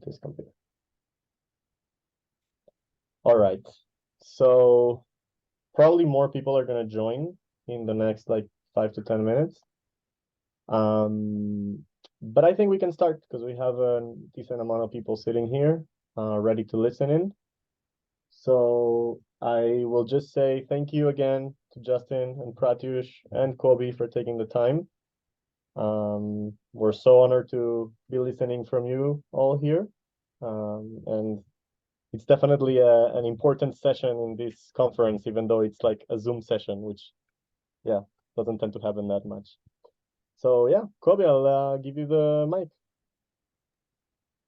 this computer. All right. So probably more people are gonna join in the next like 5 to 10 minutes. But I think we can start because we have a decent amount of people sitting here, ready to listen in. So I will just say thank you again to Justin and Pratyush and Kobi for taking the time. We're so honored to be listening from you all here. And it's definitely an important session in this conference, even though it's like a Zoom session, which, yeah, doesn't tend to happen that much. So yeah, Kobi, I'll give you the mic.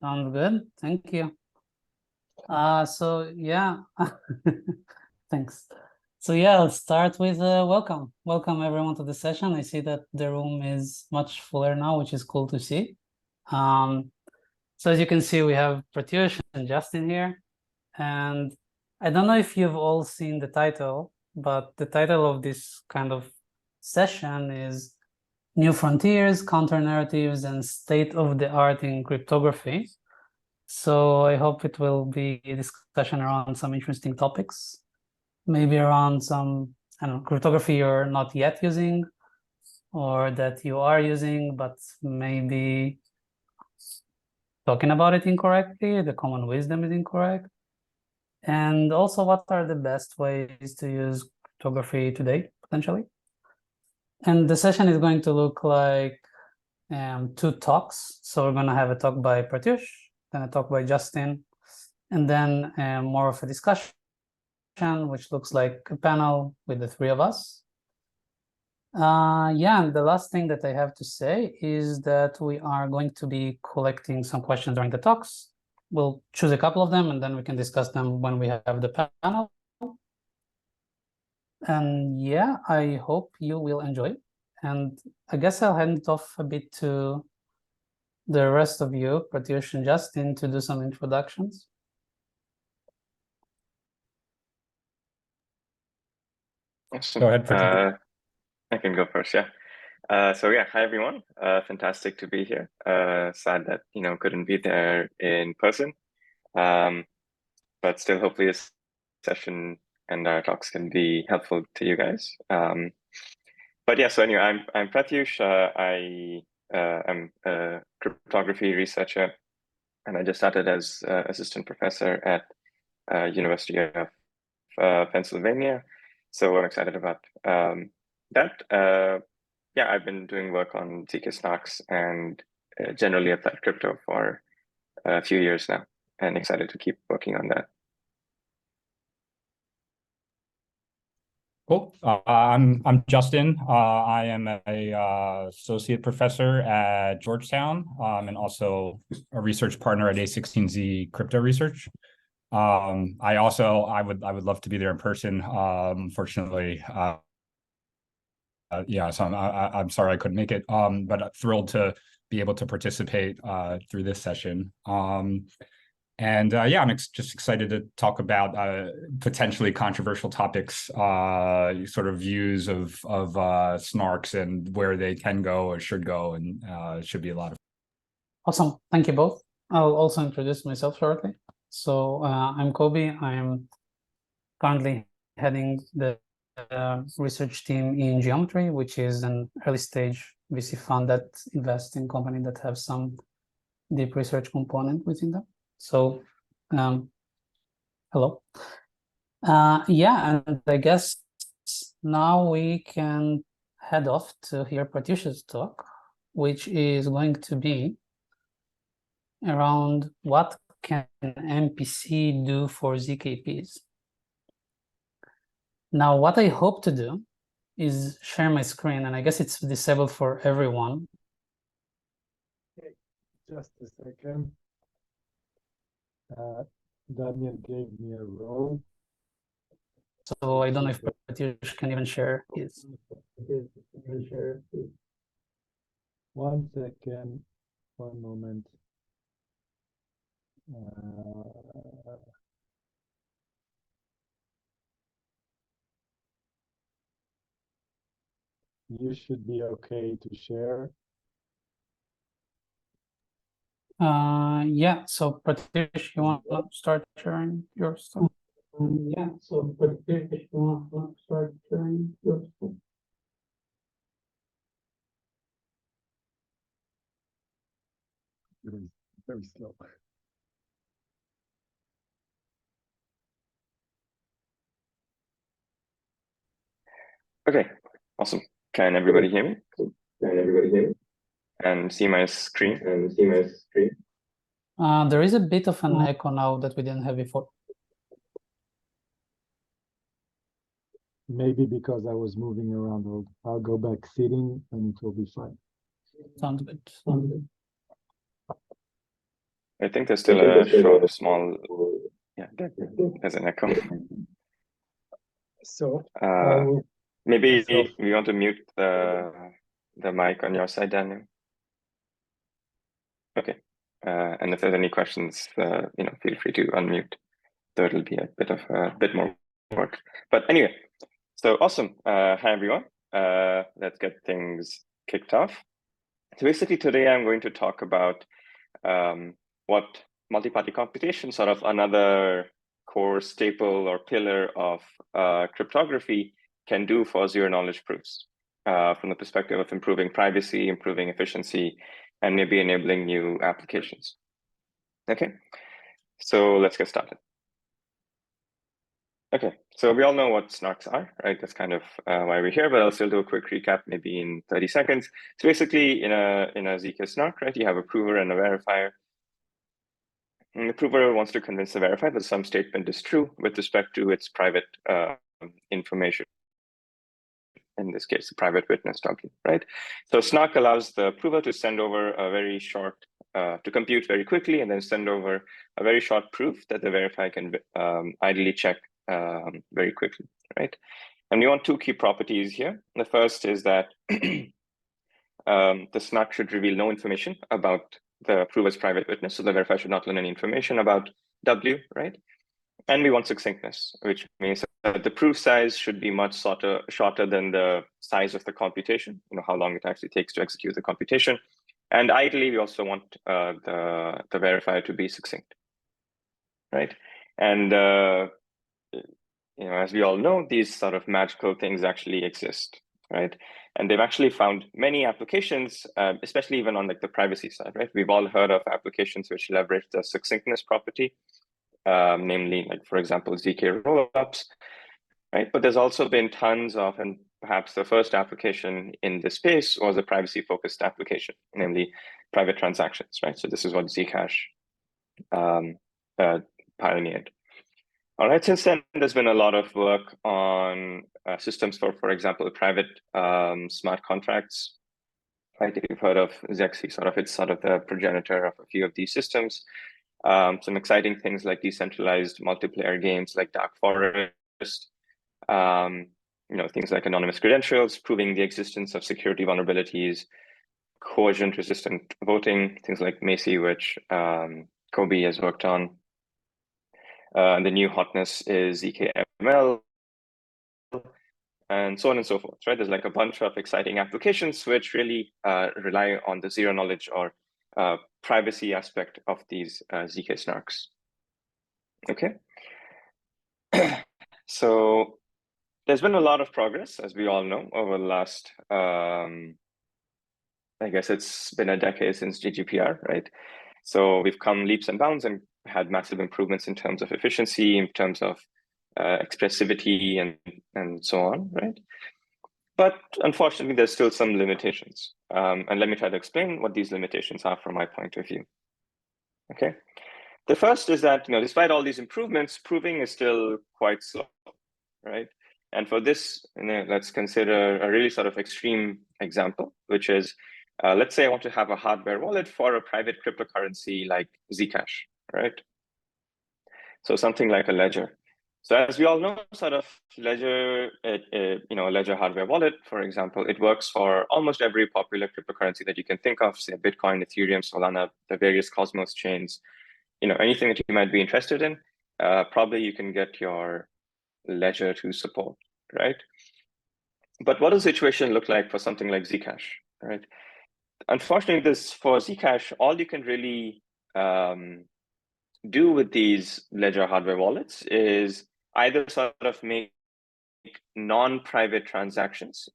Sounds good. Thank you. So yeah, thanks. So yeah, I'll start with welcome. Welcome everyone to the session. I see that the room is much fuller now, which is cool to see. So as you can see, we have Pratyush and Justin here. And I don't know if you've all seen the title, but the title of this kind of session is New Frontiers, Counter-Narratives, and State of the Art in Cryptography. So I hope it will be a discussion around some interesting topics, maybe around some, I don't know, cryptography you're not yet using, or that you are using, but maybe talking about it incorrectly, the common wisdom is incorrect. And also, what are the best ways to use cryptography today, potentially? And the session is going to look like two talks. So we're going to have a talk by Pratyush, then a talk by Justin, and then more of a discussion, which looks like a panel with the three of us. Yeah, and the last thing that I have to say is that we are going to be collecting some questions during the talks. We'll choose a couple of them, and then we can discuss them when we have the panel. And yeah, I hope you will enjoy. And I guess I'll hand it off a bit to the rest of you, Pratyush and Justin, to do some introductions. Awesome. Go ahead, Pratyush. I can go first, yeah. So yeah, hi everyone. Fantastic to be here. Sad that couldn't be there in person, but still, hopefully, this session and our talks can be helpful to you guys. But yeah, so anyway, I'm Pratyush. I am a cryptography researcher, and I just started as assistant professor at University of Pennsylvania. So I'm excited about that. Yeah, I've been doing work on ZK Snarks and generally applied crypto for a few years now, and excited to keep working on that. Cool. I'm Justin. I am a associate professor at Georgetown, and also a research partner at A16Z Crypto Research. I would love to be there in person. Unfortunately, yeah, so I'm sorry I couldn't make it. But thrilled to be able to participate through this session. And yeah, I'm just excited to talk about potentially controversial topics, sort of views of snarks and where they can go or should go, and it should be a lot of. Awesome, thank you both. I'll also introduce myself shortly. So I'm Kobi. I'm currently heading the research team in Geometry, which is an early stage VC fund that invests in companies that have some deep research component within them. So, hello. Yeah, and I guess now we can head off to hear Pratyush's talk, which is going to be around what can MPC do for ZKPs. Now, what I hope to do is share my screen, and I guess it's disabled for everyone. Okay, just a second. Daniel gave me a role. So I don't know if Pratyush can even share his. One second, one moment. You should be okay to share. Yeah, so Pratyush, you want to start sharing your stuff? Yeah, so Pratyush, you want to start sharing your stuff? Very slow. Okay, awesome. Can everybody hear me? Can everybody hear me? And see my screen? There is a bit of an echo now that we didn't have before. Maybe because I was moving around. I'll go back sitting and it will be fine. Sounds good. Sounds good. I think there's still a small, yeah, there's an echo. So Maybe myself. we want to mute the mic on your side, Daniel. Okay. And if there's any questions, feel free to unmute. So it'll be a bit more work. But anyway, so awesome. Hi everyone. Let's get things kicked off. So basically today I'm going to talk about what multi-party computation, sort of another core staple or pillar of cryptography, can do for zero-knowledge proofs from the perspective of improving privacy, improving efficiency, and maybe enabling new applications. Okay, so let's get started. Okay, so we all know what snarks are, right? That's kind of why we're here, but I'll still do a quick recap, maybe in 30 seconds. So basically, in a ZK snark, right, you have a prover and a verifier. And the prover wants to convince the verifier that some statement is true with respect to its private information. In this case, a private witness W, right? So snark allows the prover to send over a very short, to compute very quickly, and then send over a very short proof that the verifier can idly check very quickly, right? And we want two key properties here. The first is that the snark should reveal no information about the prover's private witness, so the verifier should not learn any information about W, right? And we want succinctness, which means that the proof size should be much shorter than the size of the computation, how long it actually takes to execute the computation. And ideally, we also want the verifier to be succinct, right? And as we all know, these sort of magical things actually exist, right? And they've actually found many applications, especially even on like the privacy side, right? We've all heard of applications which leverage the succinctness property, namely, like, for example, ZK rollups, right? But there's also been tons of, and perhaps the first application in this space was a privacy-focused application, namely private transactions, right? So this is what Zcash pioneered. All right, since then, there's been a lot of work on systems for example, private smart contracts. Right, if you've heard of Zexi, it's sort of the progenitor of a few of these systems. Some exciting things like decentralized multiplayer games like Dark Forest, things like anonymous credentials, proving the existence of security vulnerabilities, coercion-resistant voting, things like Macy, which Kobi has worked on. The new hotness is ZKML, and so on and so forth, right? There's like a bunch of exciting applications which really rely on the zero knowledge or privacy aspect of these ZK snarks. Okay. So there's been a lot of progress, as we all know, over the last, I guess it's been a decade since GDPR, right? So we've come leaps and bounds and had massive improvements in terms of efficiency, in terms of expressivity and so on, right? But unfortunately, there's still some limitations. And let me try to explain what these limitations are from my point of view. Okay. The first is that, despite all these improvements, proving is still quite slow, right? And for this, let's consider a really sort of extreme example, which is, let's say I want to have a hardware wallet for a private cryptocurrency like Zcash, right? So something like a ledger. So as we all know, sort of Ledger, a Ledger hardware wallet, for example, it works for almost every popular cryptocurrency that you can think of, say Bitcoin, Ethereum, Solana, the various Cosmos chains, anything that you might be interested in, probably you can get your Ledger to support, right? But what does the situation look like for something like Zcash, right? Unfortunately, for Zcash, all you can really do with these ledger hardware wallets is either sort of make non-private transactions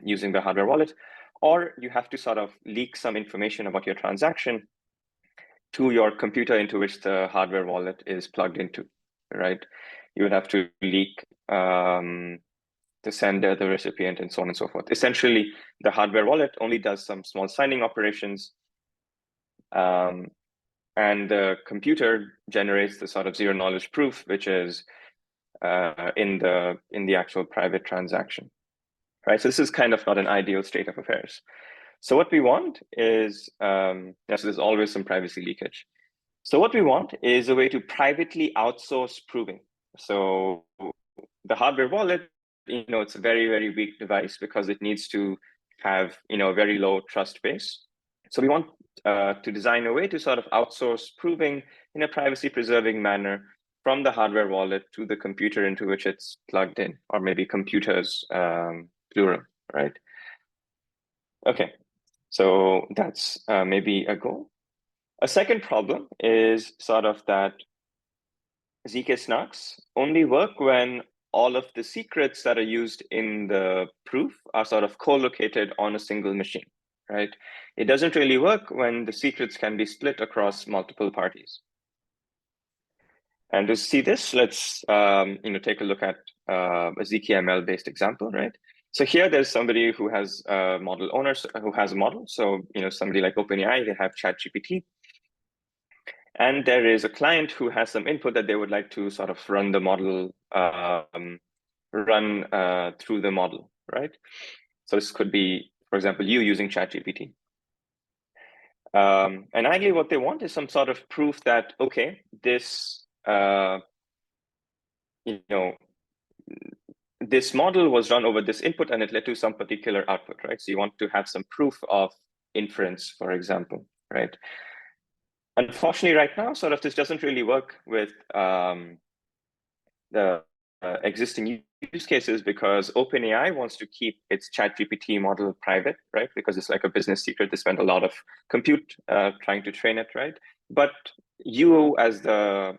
using the hardware wallet, or you have to sort of leak some information about your transaction to your computer into which the hardware wallet is plugged into, right? You would have to leak the sender, the recipient, and so on and so forth. Essentially, the hardware wallet only does some small signing operations, and the computer generates the sort of zero knowledge proof, which is in the actual private transaction, right? So this is kind of not an ideal state of affairs. So what we want is, so there's always some privacy leakage. So what we want is a way to privately outsource proving. So the hardware wallet, it's a very, very weak device because it needs to have, a very low trust base. So we want to design a way to sort of outsource proving in a privacy preserving manner from the hardware wallet to the computer into which it's plugged in, or maybe computers, plural, right? Okay, so that's maybe a goal. A second problem is sort of that ZK snarks only work when all of the secrets that are used in the proof are sort of co-located on a single machine, right? It doesn't really work when the secrets can be split across multiple parties. And to see this, let's take a look at a ZKML-based example, right? So here there's somebody who has a model owner, who has a model. So somebody like OpenAI, they have ChatGPT. And there is a client who has some input that they would like to sort of run the model, through the model, right? So this could be, for example, you using ChatGPT. And ideally what they want is some sort of proof that, okay, this, this model was run over this input and it led to some particular output, right? So you want to have some proof of inference, for example, right? Unfortunately, right now, sort of this doesn't really work with the existing use cases because OpenAI wants to keep its ChatGPT model private, right? Because it's like a business secret. They spend a lot of compute trying to train it, right? But you, as the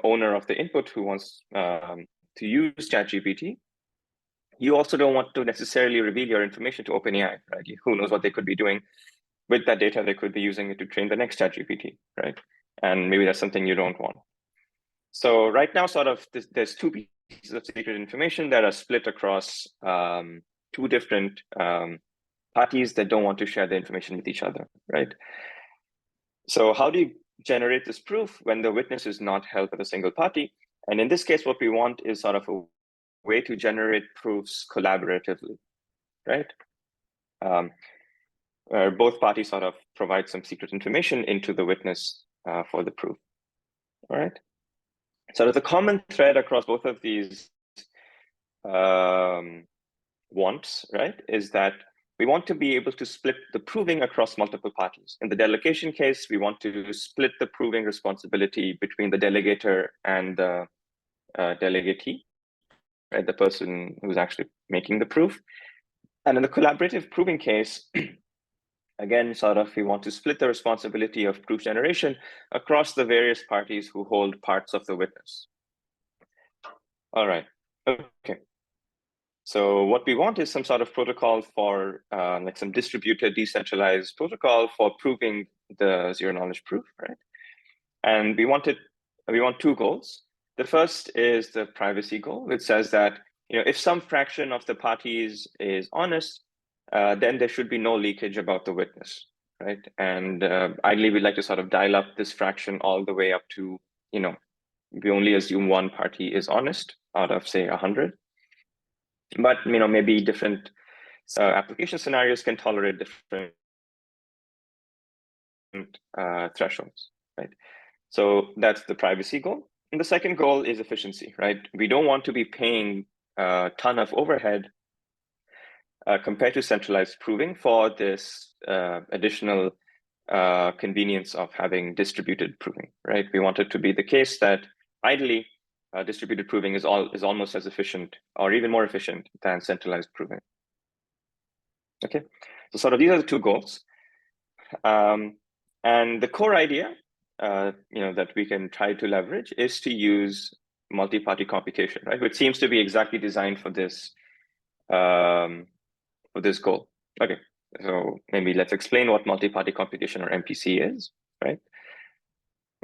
owner of the input who wants to use ChatGPT, you also don't want to necessarily reveal your information to OpenAI, right? Who knows what they could be doing with that data? They could be using it to train the next ChatGPT, right? And maybe that's something you don't want. So right now, sort of, there's two pieces of secret information that are split across two different parties that don't want to share the information with each other, right? So how do you generate this proof when the witness is not held with a single party? And in this case, what we want is sort of a way to generate proofs collaboratively, right? Where both parties sort of provide some secret information into the witness for the proof, all right? So the common thread across both of these wants, right, is that we want to be able to split the proving across multiple parties. In the delegation case, we want to split the proving responsibility between the delegator and the delegatee, right, the person who's actually making the proof. And in the collaborative proving case, again, sort of, we want to split the responsibility of proof generation across the various parties who hold parts of the witness. All right, okay. So what we want is some sort of protocol for like some distributed, decentralized protocol for proving the zero knowledge proof, right? And we want two goals. The first is the privacy goal, which says that if some fraction of the parties is honest, then there should be no leakage about the witness, right? And ideally, we'd like to sort of dial up this fraction all the way up to, we only assume one party is honest out of, say, 100. But maybe different application scenarios can tolerate different thresholds, right? So that's the privacy goal. And the second goal is efficiency, right? We don't want to be paying a ton of overhead compared to centralized proving for this additional convenience of having distributed proving, right? We want it to be the case that ideally distributed proving is almost as efficient or even more efficient than centralized proving. Okay, so sort of these are the two goals. And the core idea that we can try to leverage is to use multi-party computation, right? Which seems to be exactly designed for this goal. Okay, so maybe let's explain what multi-party computation, or MPC, is, right?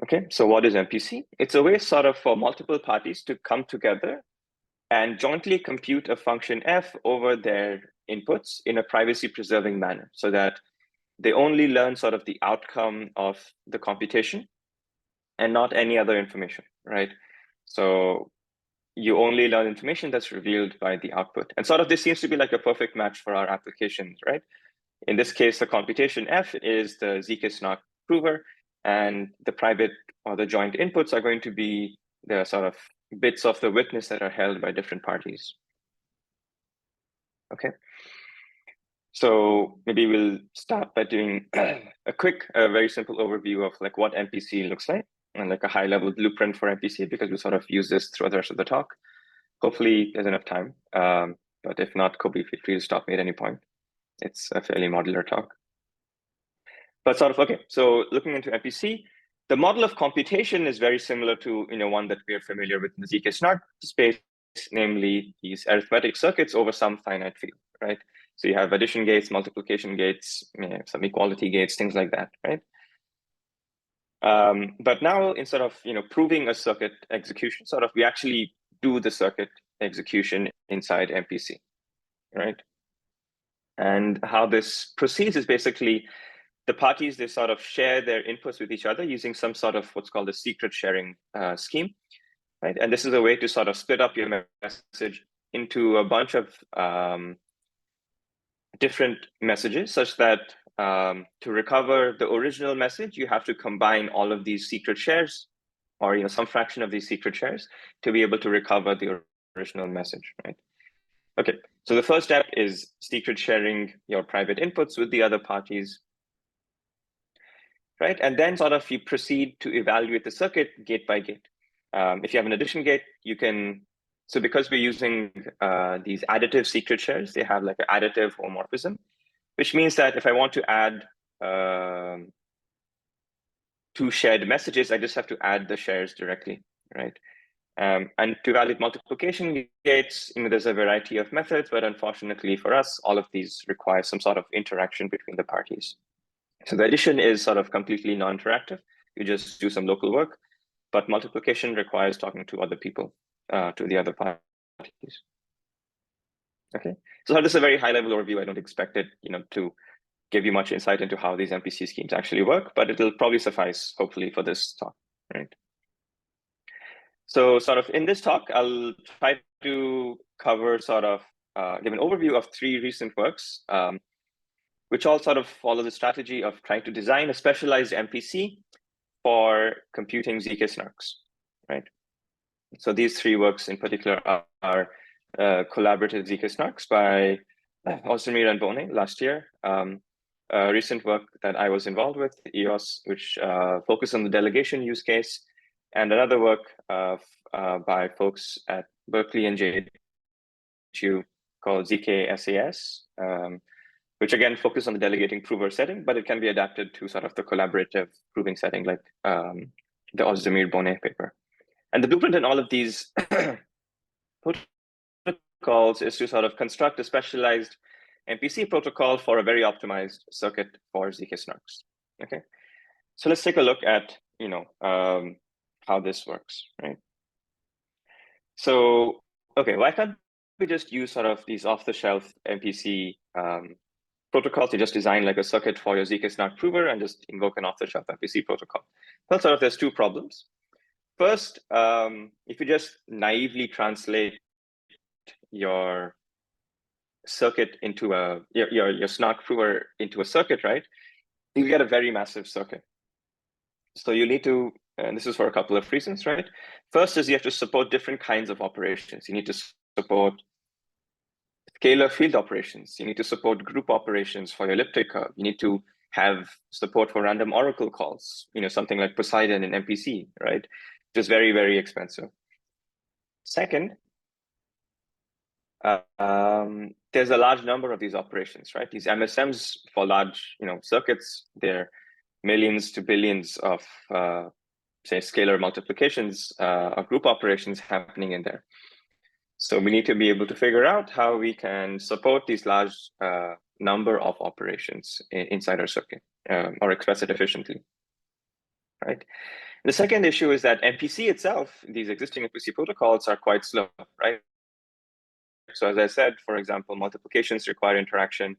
Okay, so what is MPC? It's a way sort of for multiple parties to come together and jointly compute a function f over their inputs in a privacy-preserving manner, so that they only learn sort of the outcome of the computation and not any other information, right? So you only learn information that's revealed by the output. And sort of this seems to be like a perfect match for our applications, right? In this case, the computation f is the zk-SNARK prover, and the private or the joint inputs are going to be the sort of bits of the witness that are held by different parties. Okay. So maybe we'll start by doing a quick, very simple overview of like what MPC looks like, and like a high level blueprint for MPC, because we sort of use this throughout the rest of the talk. Hopefully there's enough time, but if not, Kobi, feel free to stop me at any point. It's a fairly modular talk. But sort of, okay, so looking into MPC, the model of computation is very similar to one that we are familiar with in the zk-SNARK space, namely these arithmetic circuits over some finite field, right? So you have addition gates, multiplication gates, some equality gates, things like that, right? But now instead of proving a circuit execution, sort of we actually do the circuit execution inside MPC, right? And how this proceeds is basically the parties, they sort of share their inputs with each other using some sort of what's called a secret sharing scheme, right? And this is a way to sort of split up your message into a bunch of different messages, such that to recover the original message, you have to combine all of these secret shares, or some fraction of these secret shares, to be able to recover the original message, right? Okay, so the first step is secret sharing your private inputs with the other parties, right? And then sort of you proceed to evaluate the circuit gate by gate. If you have an addition gate, you can, so because we're using these additive secret shares, they have like an additive homomorphism, which means that if I want to add two shared messages, I just have to add the shares directly, right? And to evaluate multiplication gates, there's a variety of methods, but unfortunately for us, all of these require some sort of interaction between the parties. So the addition is sort of completely non-interactive. You just do some local work, but multiplication requires talking to other people, to the other parties. Okay, so this is a very high-level overview. I don't expect it, to give you much insight into how these MPC schemes actually work, but it'll probably suffice, hopefully, for this talk, right? So sort of in this talk, I'll try to cover sort of, give an overview of 3 recent works, which all sort of follow the strategy of trying to design a specialized MPC for computing zk-SNARKs, right? So these 3 works in particular are collaborative zk-SNARKs by Ozdemir and Bone last year. A recent work that I was involved with, EOS, which focused on the delegation use case, and another work by folks at Berkeley and JHU called ZK-SAS, which again focus on the delegating prover setting, but it can be adapted to sort of the collaborative proving setting, like the Ozdemir-Bone paper. And the blueprint in all of these protocols is to sort of construct a specialized MPC protocol for a very optimized circuit for zk-SNARKs. Okay, so let's take a look at how this works, right? So okay, why can't we just use sort of these off-the-shelf MPC protocols to just design like a circuit for your zk-SNARK prover and just invoke an off-the-shelf MPC protocol? Well, sort of there's 2 problems. First, if you just naively translate your circuit into your SNARK prover into a circuit, right, you get a very massive circuit. So you need to, and this is for a couple of reasons, right? First is you have to support different kinds of operations. You need to support scalar field operations. You need to support group operations for your elliptic curve. You need to have support for random oracle calls, something like Poseidon in MPC, right? Which is very, very expensive. Second, there's a large number of these operations, right? These MSMs for large, circuits, they're millions to billions of, say, scalar multiplications or group operations happening in there. So we need to be able to figure out how we can support these large number of operations inside our circuit or express it efficiently, right? The second issue is that MPC itself, these existing MPC protocols are quite slow, right? So as I said, for example, multiplications require interaction.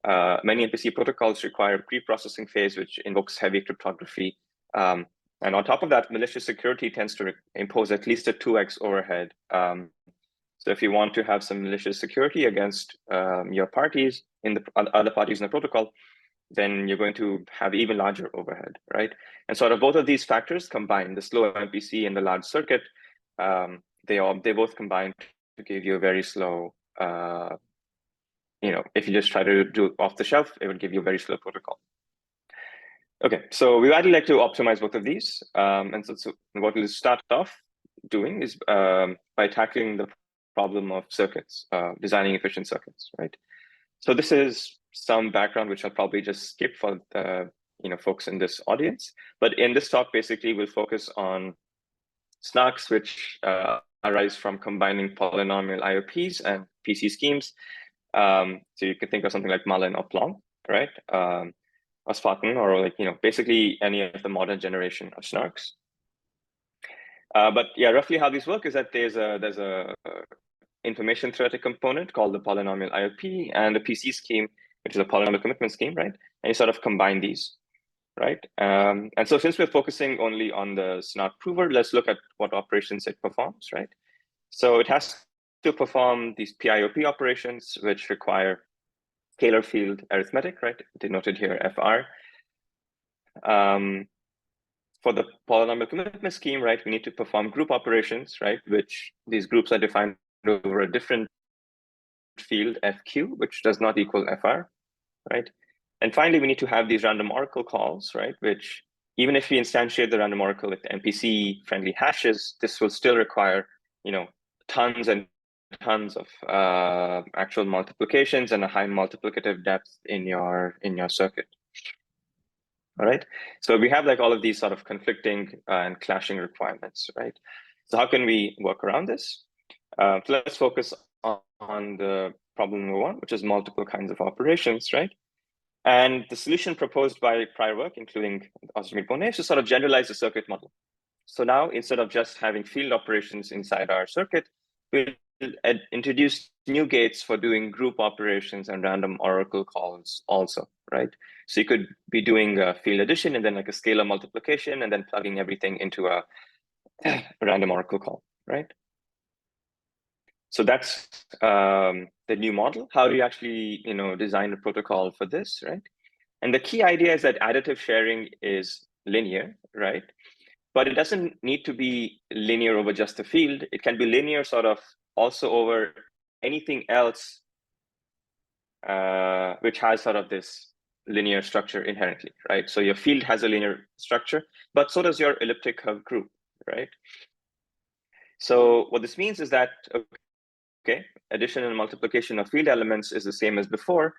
Many MPC protocols require pre-processing phase, which invokes heavy cryptography. And on top of that, malicious security tends to impose at least a 2x overhead. So if you want to have some malicious security against your parties in the other parties in the protocol, then you're going to have even larger overhead, right? And sort of both of these factors combined, the slow MPC and the large circuit, they both combine to give you a very slow, if you just try to do it off the shelf, it would give you a very slow protocol. Okay, so we would like to optimize both of these. And so what we'll start off doing is by tackling the problem of circuits, designing efficient circuits, right? So this is some background, which I'll probably just skip for the folks in this audience. But in this talk, basically, we'll focus on SNARKs, which arise from combining polynomial IOPs and PC schemes. So you can think of something like Mullen or Plonk, right? Or Spartan, or basically any of the modern generation of SNARKs. But yeah, roughly how these work is that there's a information theoretic component called the polynomial IOP and the PC scheme, which is a polynomial commitment scheme, right? And you sort of combine these, right? And so since we're focusing only on the SNARK prover, let's look at what operations it performs, right? So it has to perform these PIOP operations, which require scalar field arithmetic, right? Denoted here FR. For the polynomial commitment scheme, right, we need to perform group operations, right, which these groups are defined over a different field FQ, which does not equal FR, right? And finally, we need to have these random oracle calls, right, which even if we instantiate the random oracle with MPC-friendly hashes, this will still require, tons and tons of actual multiplications and a high multiplicative depth in your circuit. All right, so we have like all of these sort of conflicting and clashing requirements, right? So how can we work around this? So let's focus on the problem number one, which is multiple kinds of operations, right? And the solution proposed by prior work, including Ozdemir Bonet, is to sort of generalize the circuit model. So now, instead of just having field operations inside our circuit, we'll introduce new gates for doing group operations and random oracle calls also, right? So you could be doing a field addition and then like a scalar multiplication and then plugging everything into a random oracle call, right? So that's the new model. How do you actually, design a protocol for this, right? And the key idea is that additive sharing is linear, right? But it doesn't need to be linear over just the field. It can be linear sort of also over anything else which has sort of this linear structure inherently, right? So your field has a linear structure, but so does your elliptic curve group, right? So what this means is that, okay, addition and multiplication of field elements is the same as before,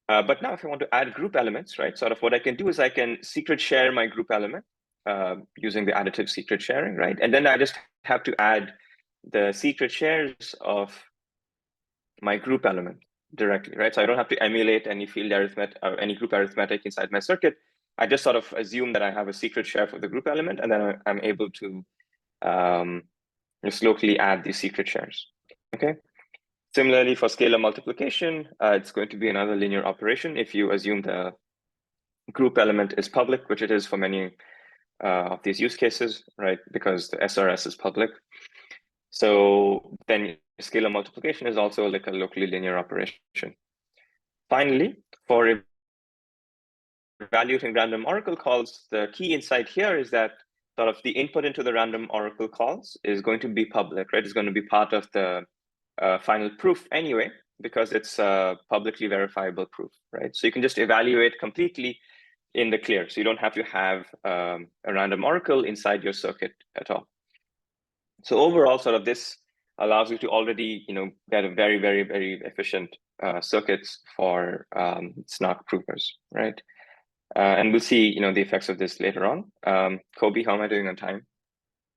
but now if I want to add group elements, right, sort of what I can do is I can secret share my group element using the additive secret sharing, right? And then I just have to add the secret shares of my group element directly, right? So I don't have to emulate any field arithmetic or any group arithmetic inside my circuit. I just sort of assume that I have a secret share for the group element, and then I'm able to just locally add these secret shares, okay? Similarly, for scalar multiplication, it's going to be another linear operation if you assume the group element is public, which it is for many of these use cases, right? Because the SRS is public. So then scalar multiplication is also like a locally linear operation. Finally, for evaluating random oracle calls, the key insight here is that sort of the input into the random oracle calls is going to be public, right? It's going to be part of the final proof anyway, because it's a publicly verifiable proof, right? So you can just evaluate completely in the clear. So you don't have to have a random oracle inside your circuit at all. So overall, sort of this allows you to already, get a very, very, very efficient circuits for SNARK provers, right? And we'll see, the effects of this later on. Kobi, how am I doing on time?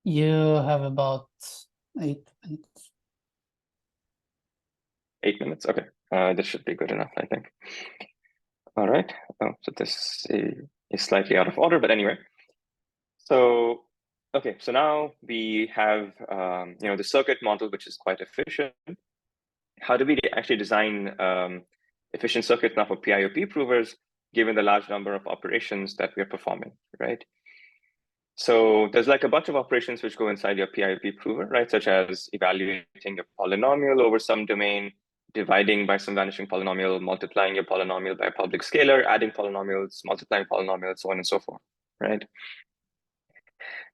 You have about 8 minutes. 8 minutes? Okay. This should be good enough, I think. All right. Oh, so this is slightly out of order, but anyway. So, okay. So now we have, the circuit model, which is quite efficient. How do we actually design efficient circuits now for PIOP provers, given the large number of operations that we're performing, right? So there's like a bunch of operations which go inside your PIOP prover, right? Such as evaluating a polynomial over some domain, dividing by some vanishing polynomial, multiplying your polynomial by a public scalar, adding polynomials, multiplying polynomials, so on and so forth, right?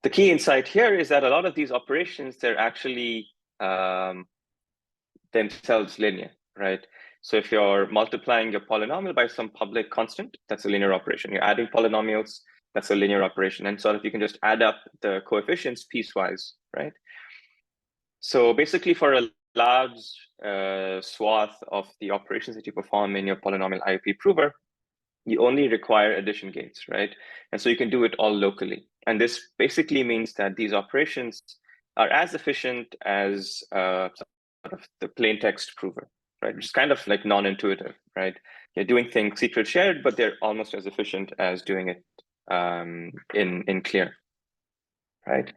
The key insight here is that a lot of these operations, they're actually themselves linear, right? So if you're multiplying your polynomial by some public constant, that's a linear operation. You're adding polynomials, that's a linear operation. And so if you can just add up the coefficients piecewise, right? So basically for a large swath of the operations that you perform in your polynomial IOP prover, you only require addition gates, right? And so you can do it all locally. And this basically means that these operations are as efficient as sort of the plain text prover, right? Which is kind of like non-intuitive, right? You're doing things secret shared, but they're almost as efficient as doing it in clear, right?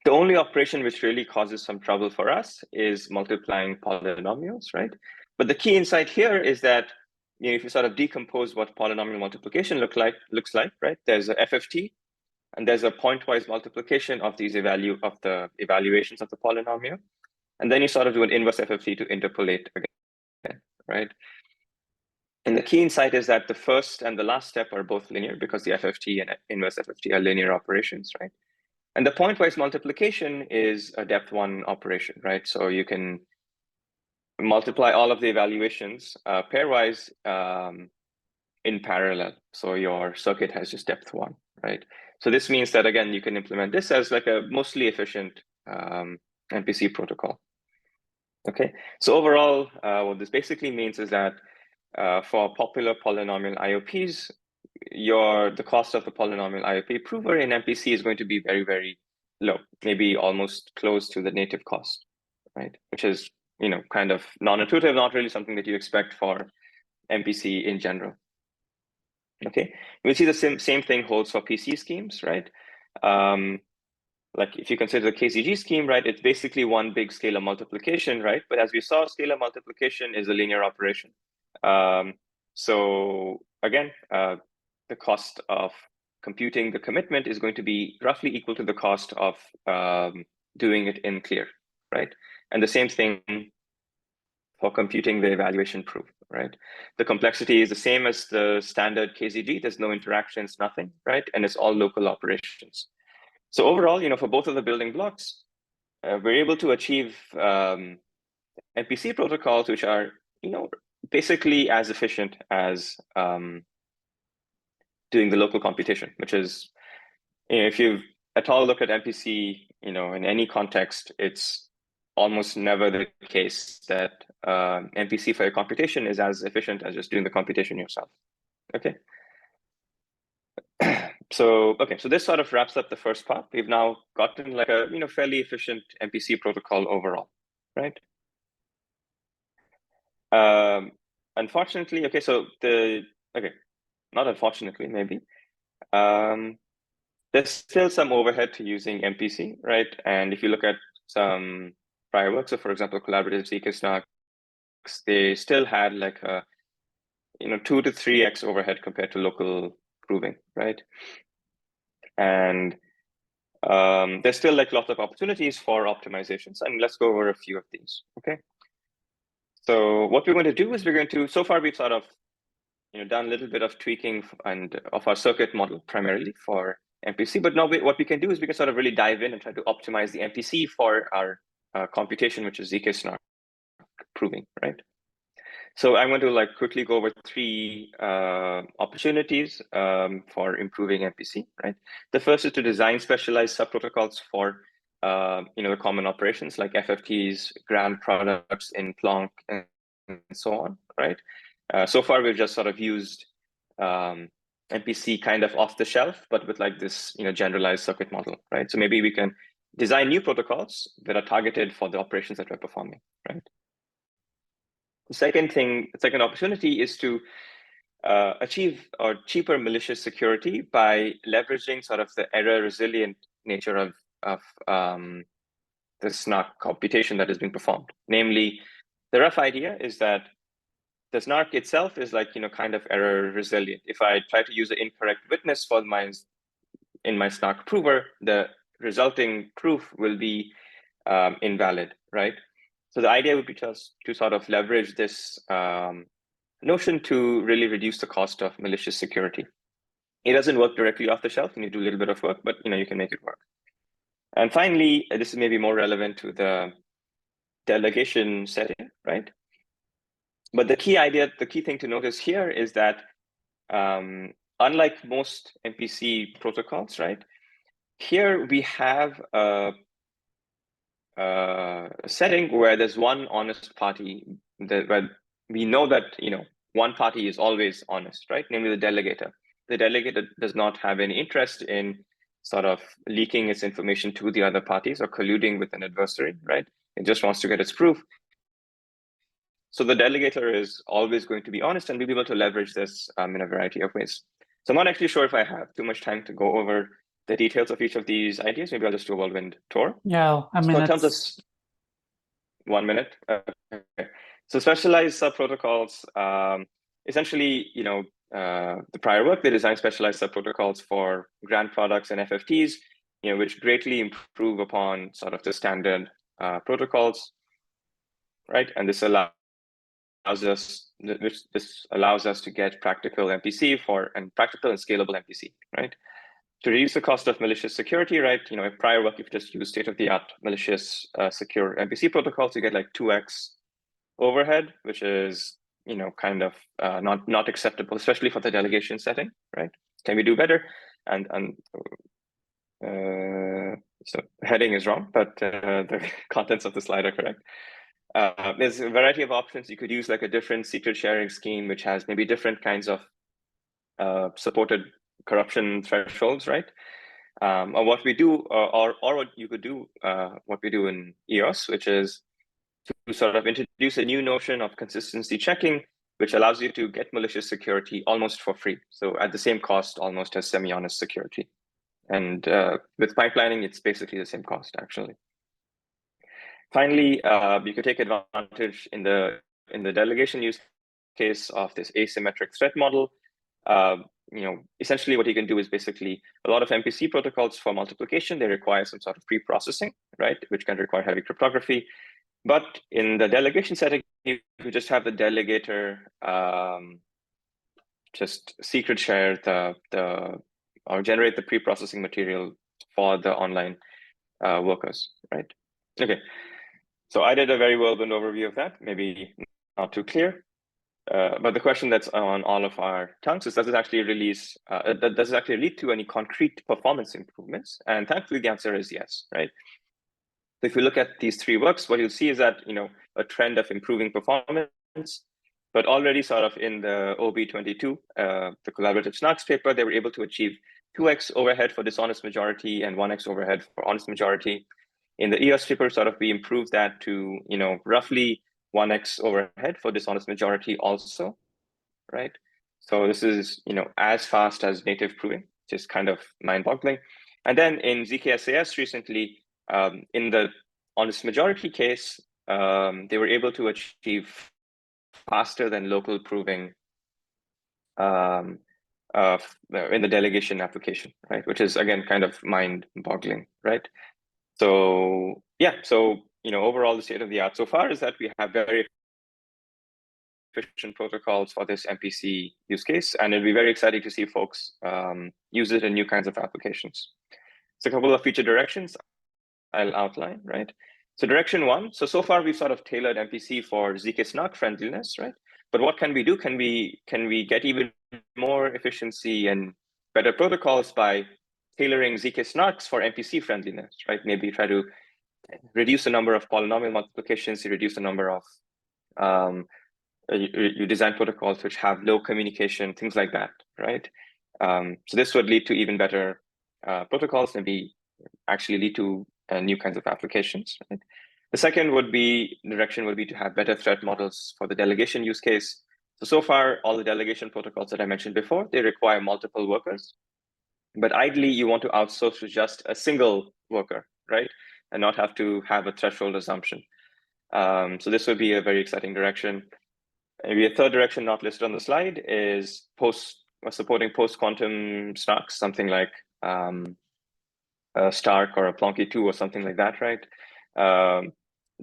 The only operation which really causes some trouble for us is multiplying polynomials, right? But the key insight here is that if you sort of decompose what polynomial multiplication looks like, right? There's a FFT, and there's a pointwise multiplication of these evaluations of the polynomial, and then you sort of do an inverse FFT to interpolate again, right? And the key insight is that the first and the last step are both linear because the FFT and inverse FFT are linear operations, right? And the pointwise multiplication is a depth one operation, right? So you can multiply all of the evaluations pairwise in parallel. So your circuit has just depth one, right? So this means that, again, you can implement this as like a mostly efficient MPC protocol. Okay, so overall, what this basically means is that for popular polynomial IOPs, the cost of the polynomial IOP prover in MPC is going to be very, very low, maybe almost close to the native cost, right? Which is, kind of non-intuitive, not really something that you expect for MPC in general. Okay, we'll see the same thing holds for PC schemes, right? Like if you consider the KZG scheme, right, it's basically one big scalar multiplication, right? But as we saw, scalar multiplication is a linear operation. So again, the cost of computing the commitment is going to be roughly equal to the cost of doing it in clear, right? And the same thing for computing the evaluation proof, right? The complexity is the same as the standard KZG. There's no interactions, nothing, right? And it's all local operations. So overall, for both of the building blocks, we're able to achieve MPC protocols, which are, basically as efficient as doing the local computation, which is, if you at all look at MPC, in any context, it's almost never the case that MPC for your computation is as efficient as just doing the computation yourself. Okay. So this sort of wraps up the first part. We've now gotten like a fairly efficient MPC protocol overall, right? Unfortunately, not unfortunately, maybe. There's still some overhead to using MPC, right? And if you look at some prior work, so for example, collaborative zk-SNARKs, they still had like a 2 to 3x overhead compared to local proving, right? And there's still like lots of opportunities for optimizations, and let's go over a few of these. Okay. So what we're going to do is so far we've sort of done a little bit of tweaking and of our circuit model primarily for MPC, but now what we can do is we can sort of really dive in and try to optimize the MPC for our computation, which is zk-SNARK proving, right? So I'm going to quickly go over 3 opportunities for improving MPC, right? The first is to design specialized subprotocols for the common operations like FFTs, grand products in Plonk, and so on, right? So far we've just sort of used MPC kind of off the shelf, but with like this, generalized circuit model, right? So maybe we can design new protocols that are targeted for the operations that we're performing, right? The second opportunity is to achieve cheaper malicious security by leveraging sort of the error resilient nature of the snark computation that is being performed. Namely, the rough idea is that the snark itself is like, kind of error resilient. If I try to use an incorrect witness in my snark prover, the resulting proof will be invalid, right? So the idea would be just to sort of leverage this notion to really reduce the cost of malicious security. It doesn't work directly off the shelf. You need to do a little bit of work, but you can make it work. And finally, this is maybe more relevant to the delegation setting, right? But the key thing to notice here is that unlike most MPC protocols, right, here we have a setting where there's one honest party where we know that one party is always honest, right? Namely the delegator. The delegator does not have any interest in sort of leaking its information to the other parties or colluding with an adversary, right? It just wants to get its proof. So the delegator is always going to be honest, and we'll be able to leverage this in a variety of ways. So I'm not actually sure if I have too much time to go over the details of each of these ideas. Maybe I'll just do a whirlwind tour. Yeah, I mean, so in terms of 1 minute. Okay. So specialized subprotocols, essentially, the prior work, they designed specialized subprotocols for grant products and FFTs, which greatly improve upon sort of the standard protocols, right? And this allows us to get practical MPC and practical and scalable MPC, right? To reduce the cost of malicious security, right? In prior work, if you just use state-of-the-art malicious secure MPC protocols, you get like 2x overhead, which is kind of not acceptable, especially for the delegation setting, right? Can we do better? And so heading is wrong, but the contents of the slide are correct. There's a variety of options. You could use like a different secret sharing scheme, which has maybe different kinds of supported corruption thresholds, right? Or what we do, or what you could do, what we do in EOS, which is to sort of introduce a new notion of consistency checking, which allows you to get malicious security almost for free. So at the same cost, almost as semi-honest security. And with pipelining, it's basically the same cost, actually. Finally, you could take advantage in the delegation use case of this asymmetric threat model. Essentially what you can do is basically a lot of MPC protocols for multiplication, they require some sort of pre-processing, right? Which can require heavy cryptography. But in the delegation setting, you just have the delegator just secret share or generate the pre-processing material for the online workers, right? Okay, so I did a very whirlwind overview of that, maybe not too clear. But the question that's on all of our tongues is, does it actually lead to any concrete performance improvements? And thankfully, the answer is yes, right? So if you look at these three works, what you'll see is that, a trend of improving performance, but already sort of in the OB22, the collaborative SNARKs paper, they were able to achieve 2x overhead for dishonest majority and 1x overhead for honest majority. In the EOS paper, sort of we improved that to, roughly 1x overhead for dishonest majority also, right? So this is, as fast as native proving, which is kind of mind-boggling. And then in ZKSAS recently, in the honest majority case, they were able to achieve faster than local proving in the delegation application, right? Which is, again, kind of mind-boggling, right? So yeah, so overall the state of the art so far is that we have very efficient protocols for this MPC use case, and it'll be very exciting to see folks use it in new kinds of applications. So a couple of future directions I'll outline, right? So direction one, so far we've sort of tailored MPC for ZK SNARK friendliness, right? But what can we do? Can we get even more efficiency and better protocols by tailoring ZK SNARKs for MPC friendliness, right? Maybe try to reduce the number of polynomial multiplications, you reduce the number of, you design protocols which have low communication, things like that, right? So this would lead to even better protocols, maybe actually lead to new kinds of applications. Right? The second direction would be to have better threat models for the delegation use case. So far, all the delegation protocols that I mentioned before, they require multiple workers. But ideally, you want to outsource to just a single worker, right? And not have to have a threshold assumption. So this would be a very exciting direction. Maybe a third direction not listed on the slide is supporting post-quantum snarks, something like a Stark or a Plonky 2 or something like that, right?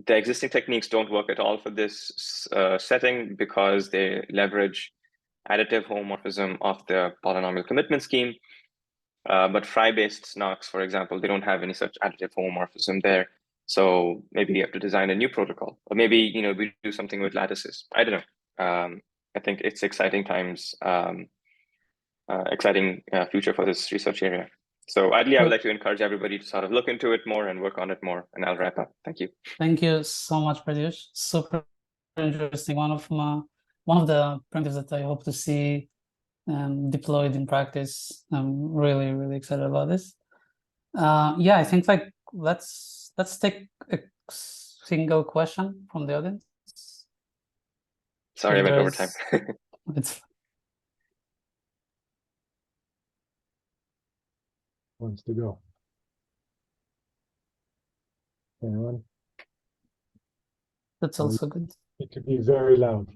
The existing techniques don't work at all for this setting because they leverage additive homomorphism of the polynomial commitment scheme. But Fry-based snarks, for example, they don't have any such additive homomorphism there. So maybe you have to design a new protocol, or maybe we do something with lattices. I don't know. I think it's exciting times, exciting future for this research area. So ideally, I would like to encourage everybody to sort of look into it more and work on it more. And I'll wrap up. Thank you. Thank you so much, Pratyush. Super interesting. One of the primitives that I hope to see deployed in practice. I'm really, really excited about this. Yeah, I think like let's take a single question from the audience. Sorry, I went over time. It's Wants to go. Anyone? That's also good. It could be very loud.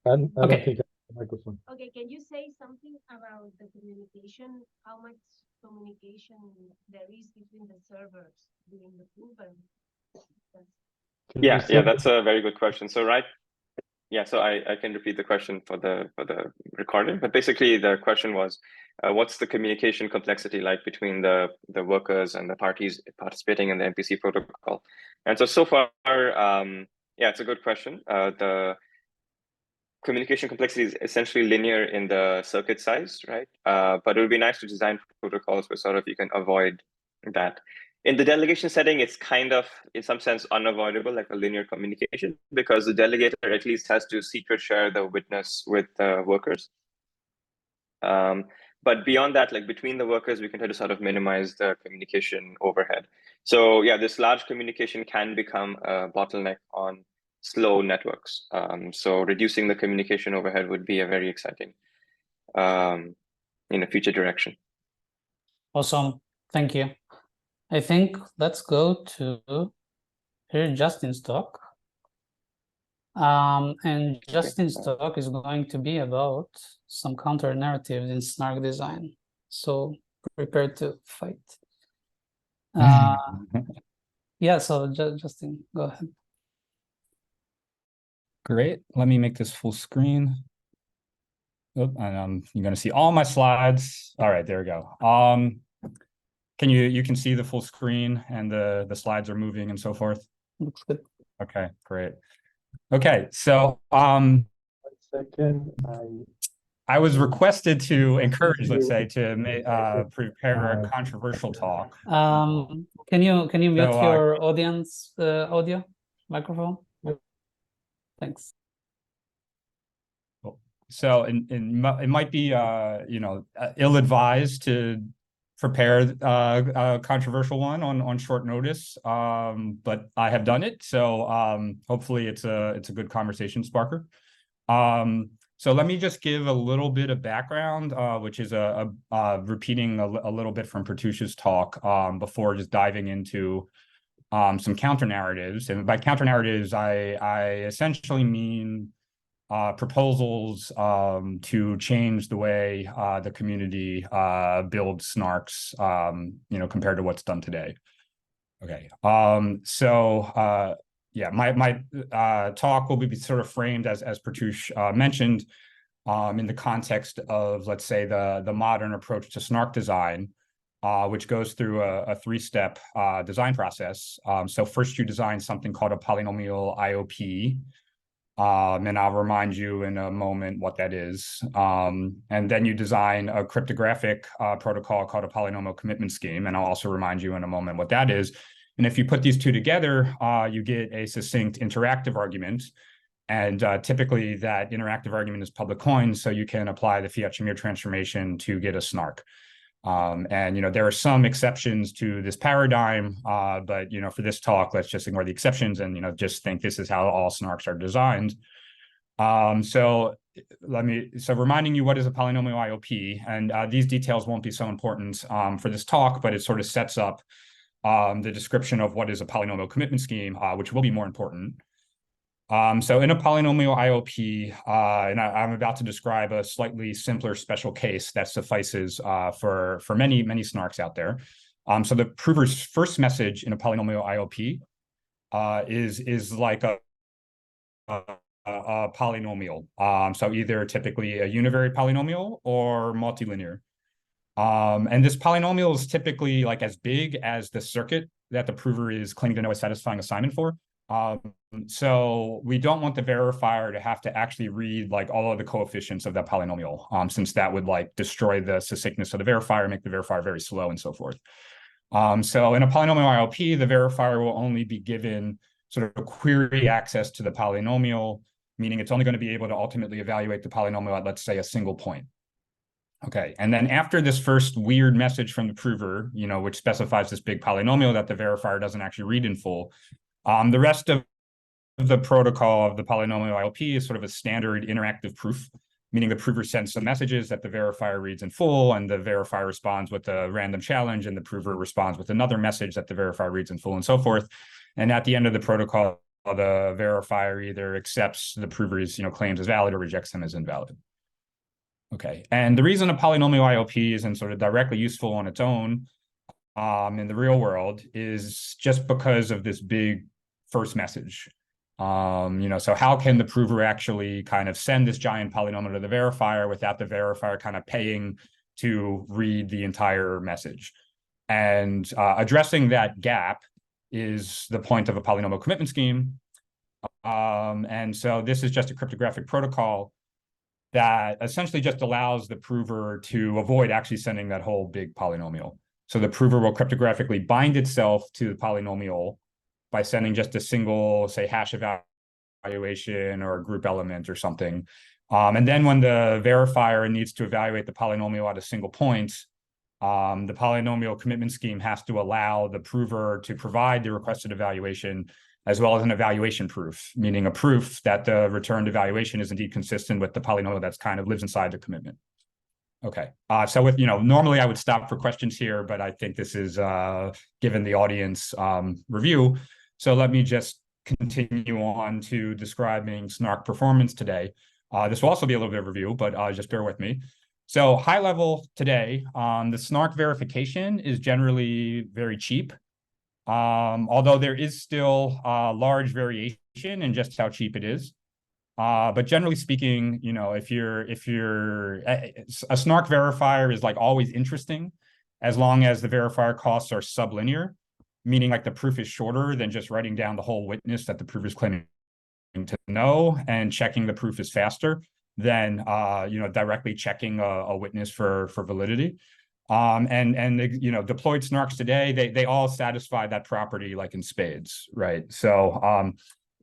And I Okay. don't think I have a microphone. Okay, can you say something about the communication? How much communication there is between the servers during the proof? Yeah, that's a very good question. So so I can repeat the question for the recording, but basically the question was, what's the communication complexity like between the workers and the parties participating in the MPC protocol? And so far, yeah, it's a good question. The communication complexity is essentially linear in the circuit size, right? But it would be nice to design protocols where sort of you can avoid that. In the delegation setting, it's kind of, in some sense, unavoidable, like a linear communication, because the delegator at least has to secret share the witness with the workers. But beyond that, like between the workers, we can try to sort of minimize the communication overhead. So yeah, this large communication can become a bottleneck on slow networks. So reducing the communication overhead would be a very exciting future direction. Awesome. Thank you. I think let's go to hear Justin's talk. And Justin's talk is going to be about some counter narratives in snark design. So prepare to fight. Yeah, so Justin, go ahead. Great. Let me make this full screen. Oh, and you're going to see all my slides. All right, there we go. You can see the full screen and the slides are moving and so forth? Looks good. Okay, great. Okay, so 1 second. I was requested to encourage, let's say, to prepare a controversial talk. Can you mute your audience audio microphone? Thanks. So it might be ill-advised to prepare a controversial one on short notice, but I have done it. So hopefully it's a good conversation sparker. So let me just give a little bit of background, which is repeating a little bit from Pratyush's talk before just diving into some counter narratives. And by counter narratives, I essentially mean proposals to change the way the community builds snarks, compared to what's done today. Okay. Yeah, my talk will be sort of framed as Pratyush mentioned, in the context of, let's say, the modern approach to snark design, which goes through a 3-step design process. So first you design something called a polynomial IOP, and I'll remind you in a moment what that is. And then you design a cryptographic protocol called a polynomial commitment scheme, and I'll also remind you in a moment what that is. And if you put these two together, you get a succinct interactive argument. And typically that interactive argument is public coin, so you can apply the Fiat-Shamir transformation to get a snark. And there are some exceptions to this paradigm, but for this talk, let's just ignore the exceptions and just think this is how all snarks are designed. So reminding you what is a polynomial IOP, and these details won't be so important for this talk, but it sort of sets up the description of what is a polynomial commitment scheme, which will be more important. So in a polynomial IOP, and I'm about to describe a slightly simpler special case that suffices for many snarks out there. So the prover's first message in a polynomial IOP is like a polynomial. So either typically a univariate polynomial or multilinear. And this polynomial is typically like as big as the circuit that the prover is claiming to know a satisfying assignment for. So we don't want the verifier to have to actually read like all of the coefficients of that polynomial, since that would like destroy the succinctness of the verifier, make the verifier very slow and so forth. So in a polynomial IOP, the verifier will only be given sort of query access to the polynomial, meaning it's only going to be able to ultimately evaluate the polynomial at, let's say, a single point. Okay, and then after this first weird message from the prover, which specifies this big polynomial that the verifier doesn't actually read in full, the rest of the protocol of the polynomial IOP is sort of a standard interactive proof, meaning the prover sends some messages that the verifier reads in full, and the verifier responds with a random challenge, and the prover responds with another message that the verifier reads in full, and so forth. And at the end of the protocol, the verifier either accepts the prover's claims as valid or rejects them as invalid. Okay, and the reason a polynomial IOP isn't sort of directly useful on its own in the real world is just because of this big first message. So how can the prover actually kind of send this giant polynomial to the verifier without the verifier kind of paying to read the entire message? And addressing that gap is the point of a polynomial commitment scheme. And so this is just a cryptographic protocol that essentially just allows the prover to avoid actually sending that whole big polynomial. So the prover will cryptographically bind itself to the polynomial by sending just a single, say, hash evaluation or a group element or something. And then when the verifier needs to evaluate the polynomial at a single point, the polynomial commitment scheme has to allow the prover to provide the requested evaluation as well as an evaluation proof, meaning a proof that the returned evaluation is indeed consistent with the polynomial that's kind of lives inside the commitment. Okay, so with, normally I would stop for questions here, but I think this is given the audience review. So let me just continue on to describing snark performance today. This will also be a little bit of review, but just bear with me. So high level today, the snark verification is generally very cheap. Although there is still large variation in just how cheap it is. But generally speaking, if you're a snark verifier is like always interesting as long as the verifier costs are sublinear, meaning like the proof is shorter than just writing down the whole witness that the proof is claiming to know, and checking the proof is faster than directly checking a witness for validity. And deployed snarks today, they all satisfy that property like in spades, right? So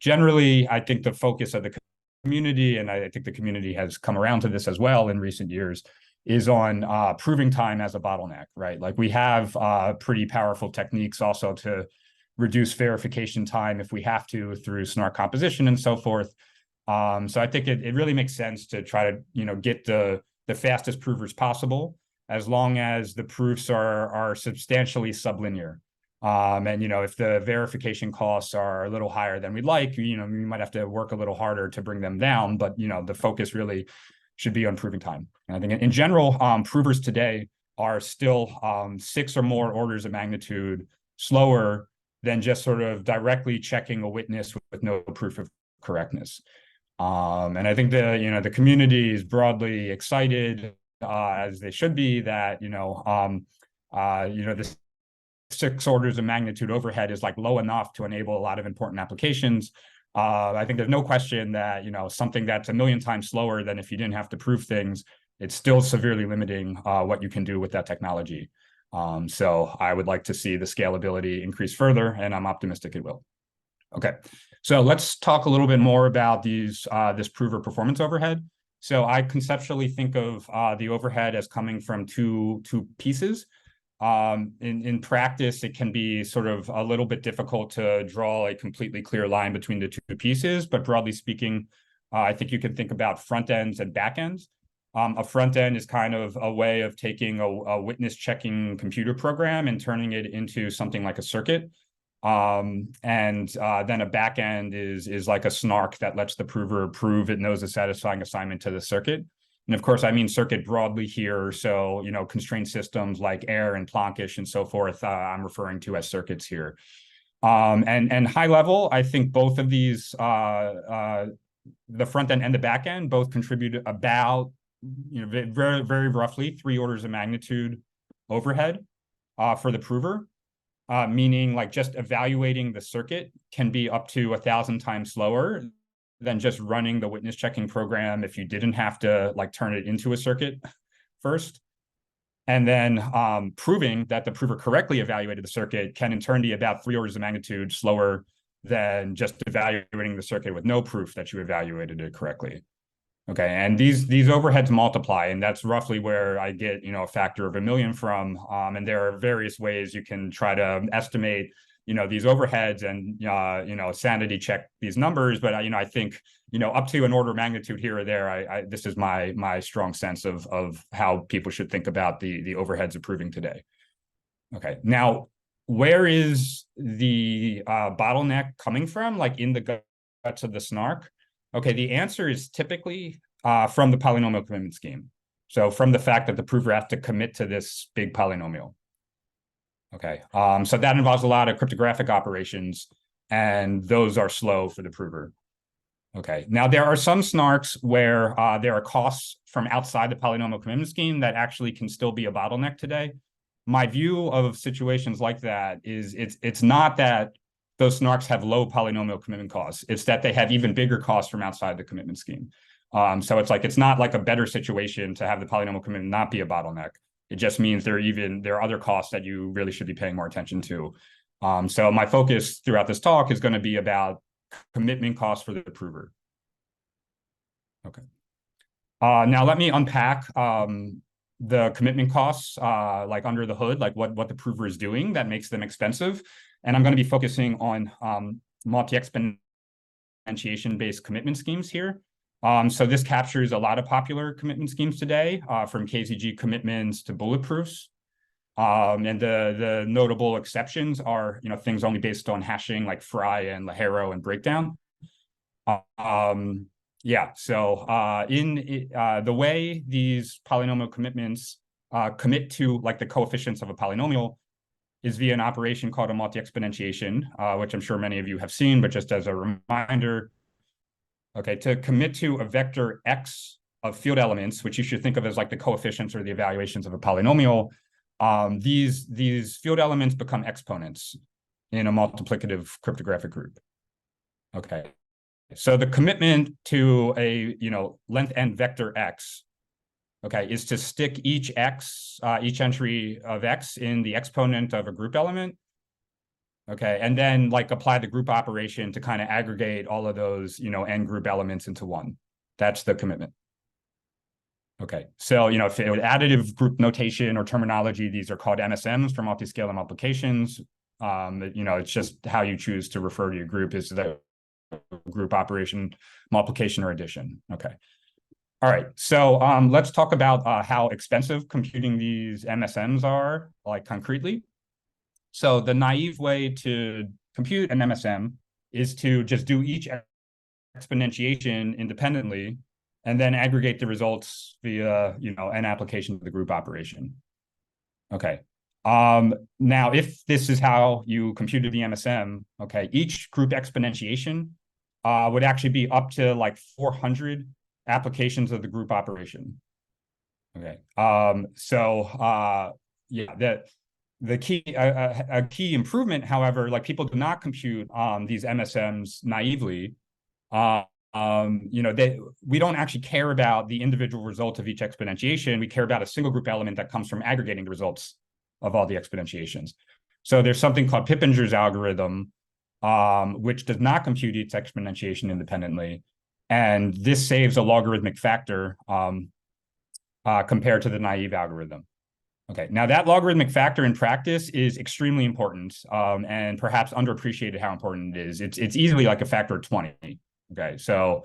generally, I think the focus of the community, and I think the community has come around to this as well in recent years, is on proving time as a bottleneck, right? Like we have pretty powerful techniques also to reduce verification time if we have to through snark composition and so forth. So I think it really makes sense to try to get the fastest provers possible, as long as the proofs are substantially sublinear. And if the verification costs are a little higher than we'd like, we might have to work a little harder to bring them down, but the focus really should be on proving time. And I think in general, provers today are still 6 or more orders of magnitude slower than just sort of directly checking a witness with no proof of correctness. And I think the community is broadly excited, as they should be, that this 6 orders of magnitude overhead is like low enough to enable a lot of important applications. I think there's no question that something that's a million times slower than if you didn't have to prove things, it's still severely limiting what you can do with that technology. So I would like to see the scalability increase further, and I'm optimistic it will. Okay, so let's talk a little bit more about this prover performance overhead. So I conceptually think of the overhead as coming from two pieces. In practice, it can be sort of a little bit difficult to draw a completely clear line between the two pieces, but broadly speaking, I think you can think about front ends and back ends. A front end is kind of a way of taking a witness checking computer program and turning it into something like a circuit. And then a back end is like a snark that lets the prover prove it knows a satisfying assignment to the circuit. And of course, I mean circuit broadly here. So, you know, constrained systems like Air and Planckish and so forth, I'm referring to as circuits here. And high level, I think both of these, the front end and the back end, both contribute about, you know, very, very roughly 3 orders of magnitude overhead for the prover. Meaning like just evaluating the circuit can be up to 1,000 times slower than just running the witness checking program if you didn't have to like turn it into a circuit first. And then proving that the prover correctly evaluated the circuit can in turn be about 3 orders of magnitude slower than just evaluating the circuit with no proof that you evaluated it correctly. Okay, and these overheads multiply, and that's roughly where I get, you know, a factor of 1 million from. And there are various ways you can try to estimate, you know, these overheads and, you know, sanity check these numbers. But, you know, I think, you know, up to an order of magnitude here or there, this is my strong sense of how people should think about the overheads of proving today. Okay, now, where is the bottleneck coming from, like in the guts of the snark? Okay, the answer is typically from the polynomial commitment scheme. So from the fact that the prover has to commit to this big polynomial. Okay, so that involves a lot of cryptographic operations, and those are slow for the prover. Okay, now there are some snarks where there are costs from outside the polynomial commitment scheme that actually can still be a bottleneck today. My view of situations like that is it's not that those snarks have low polynomial commitment costs. It's that they have even bigger costs from outside the commitment scheme. So it's like, it's not like a better situation to have the polynomial commitment not be a bottleneck. It just means there are other costs that you really should be paying more attention to. So my focus throughout this talk is going to be about commitment costs for the prover. Okay. Now let me unpack the commitment costs like under the hood, like what the prover is doing that makes them expensive. And I'm going to be focusing on multi-exponentiation-based commitment schemes here. So this captures a lot of popular commitment schemes today, from KZG commitments to bulletproofs. And the notable exceptions are, you know, things only based on hashing like Fry and Laharo and breakdown. Yeah, so in the way these polynomial commitments commit to like the coefficients of a polynomial is via an operation called a multi-exponentiation, which I'm sure many of you have seen, but just as a reminder, okay, to commit to a vector X of field elements, which you should think of as like the coefficients or the evaluations of a polynomial, these field elements become exponents in a multiplicative cryptographic group. Okay, so the commitment to a, you know, length n vector X, okay, is to stick each X, each entry of X in the exponent of a group element. Okay, and then like apply the group operation to kind of aggregate all of those, you know, n group elements into one. That's the commitment. Okay, so, you know, if it, with additive group notation or terminology, these are called MSMs for multi-scalar multiplications. You know, it's just how you choose to refer to your group is the group operation, multiplication or addition. Okay. All right, so let's talk about how expensive computing these MSMs are, like concretely. So the naive way to compute an MSM is to just do each exponentiation independently and then aggregate the results via, you know, an application of the group operation. Okay. Now, if this is how you computed the MSM, okay, each group exponentiation would actually be up to like 400 applications of the group operation. Okay. Yeah, the key a key improvement, however, like people do not compute these MSMs naively. You know, we don't actually care about the individual result of each exponentiation. We care about a single group element that comes from aggregating the results of all the exponentiations. So there's something called Pippinger's algorithm, which does not compute its exponentiation independently. And this saves a logarithmic factor compared to the naive algorithm. Okay, now that logarithmic factor in practice is extremely important and perhaps underappreciated how important it is. It's easily like a factor of 20. Okay, so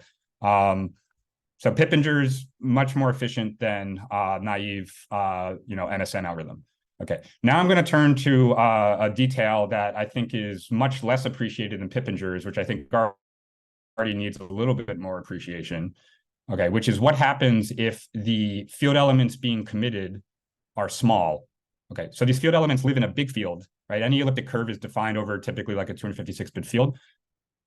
Pippinger's much more efficient than naive, NSN algorithm. Okay, now I'm going to turn to a detail that I think is much less appreciated than Pippinger's, which I think already needs a little bit more appreciation. Okay, which is what happens if the field elements being committed are small. Okay, so these field elements live in a big field, right? Any elliptic curve is defined over typically like a 256-bit field,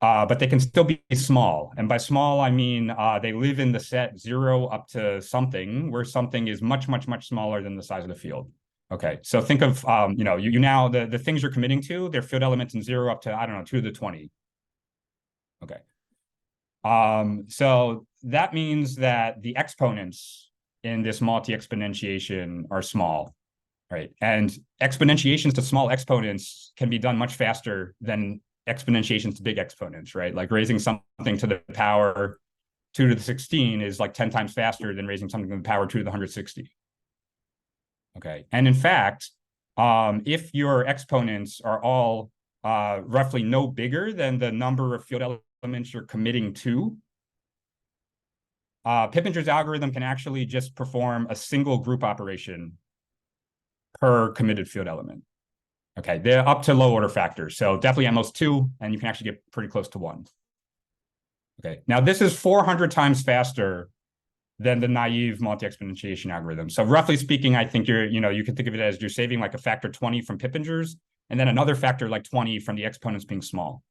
but they can still be small. And by small, I mean they live in the set 0 up to something, where something is much, much, much smaller than the size of the field. Okay, so think of, you now, the things you're committing to, they're field elements in 0 up to, I don't know, 2 to the 20. Okay. So that means that the exponents in this multi-exponentiation are small, right? And exponentiations to small exponents can be done much faster than exponentiations to big exponents, right? Like raising something to the power 2 to the 16 is like 10 times faster than raising something to the power 2 to the 160. Okay, and in fact, if your exponents are all roughly no bigger than the number of field elements you're committing to, Pippinger's algorithm can actually just perform a single group operation per committed field element. Okay, they're up to low order factors, so definitely at most 2, and you can actually get pretty close to 1. Okay, now this is 400 times faster than the naive multi-exponentiation algorithm. So roughly speaking, I think you can think of it as you're saving like a factor 20 from Pippinger's, and then another factor like 20 from the exponents being small.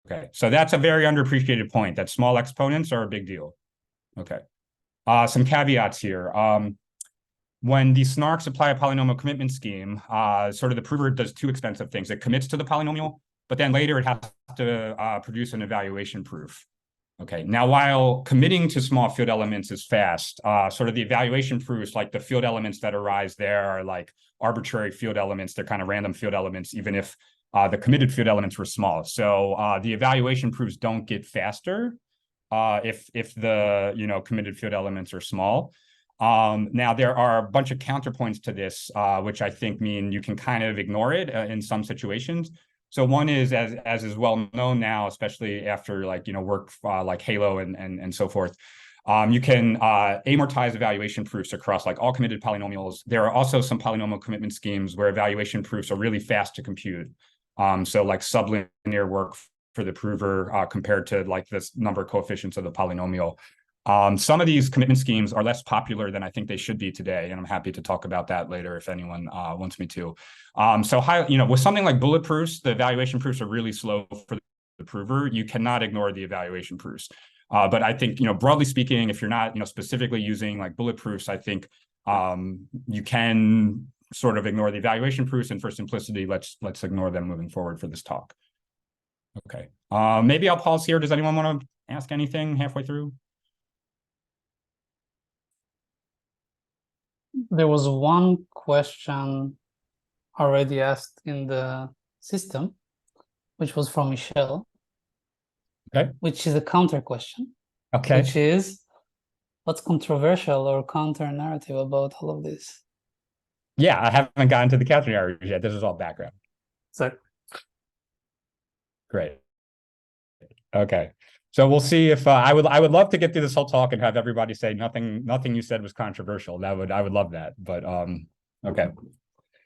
Okay, so that's a very underappreciated point, that small exponents are a big deal. Okay, some caveats here. When the snarks apply a polynomial commitment scheme, sort of the prover does 2 expensive things. It commits to the polynomial, but then later it has to produce an evaluation proof. Okay, now while committing to small field elements is fast, sort of the evaluation proofs, like the field elements that arise there are like arbitrary field elements. They're kind of random field elements, even if the committed field elements were small. So the evaluation proofs don't get faster if the committed field elements are small. Now there are a bunch of counterpoints to this, which I think mean you can kind of ignore it in some situations. So one is, as is well known now, especially after work like Halo and so forth, you can amortize evaluation proofs across like all committed polynomials. There are also some polynomial commitment schemes where evaluation proofs are really fast to compute. So like sublinear work for the prover compared to like this number of coefficients of the polynomial. Some of these commitment schemes are less popular than I think they should be today, and I'm happy to talk about that later if anyone wants me to. With something like bullet proofs, the evaluation proofs are really slow for the prover. You cannot ignore the evaluation proofs. But I think, broadly speaking, if you're not, specifically using like bullet proofs, I think you can sort of ignore the evaluation proofs, and for simplicity, let's ignore them moving forward for this talk. Okay, maybe I'll pause here. Does anyone want to ask anything halfway through? There was one question already asked in the system, which was from Michelle. Okay. Which is a counter question. Okay. Which is, what's controversial or counter narrative about all of this? Yeah, I haven't gotten to the counter narrative yet. This is all background. So great. Okay. So we'll see if I would love to get through this whole talk and have everybody say nothing you said was controversial. I would love that. But okay.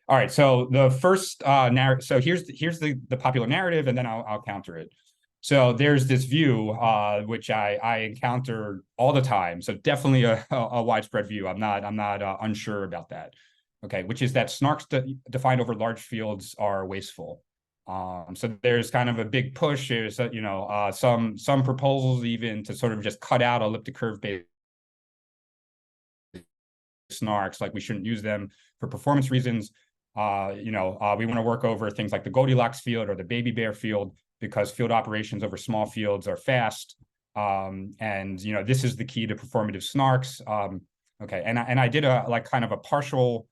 All right. So the first narrative. So here's the popular narrative, and then I'll counter it. So there's this view which I encounter all the time. So definitely a widespread view. I'm not unsure about that. Okay, which is that snarks defined over large fields are wasteful. So there's kind of a big push. There's some proposals even to sort of just cut out elliptic curve based snarks, like we shouldn't use them for performance reasons. We want to work over things like the Goldilocks field or the baby bear field because field operations over small fields are fast. And this is the key to performative snarks. Okay, and I did a kind of a partial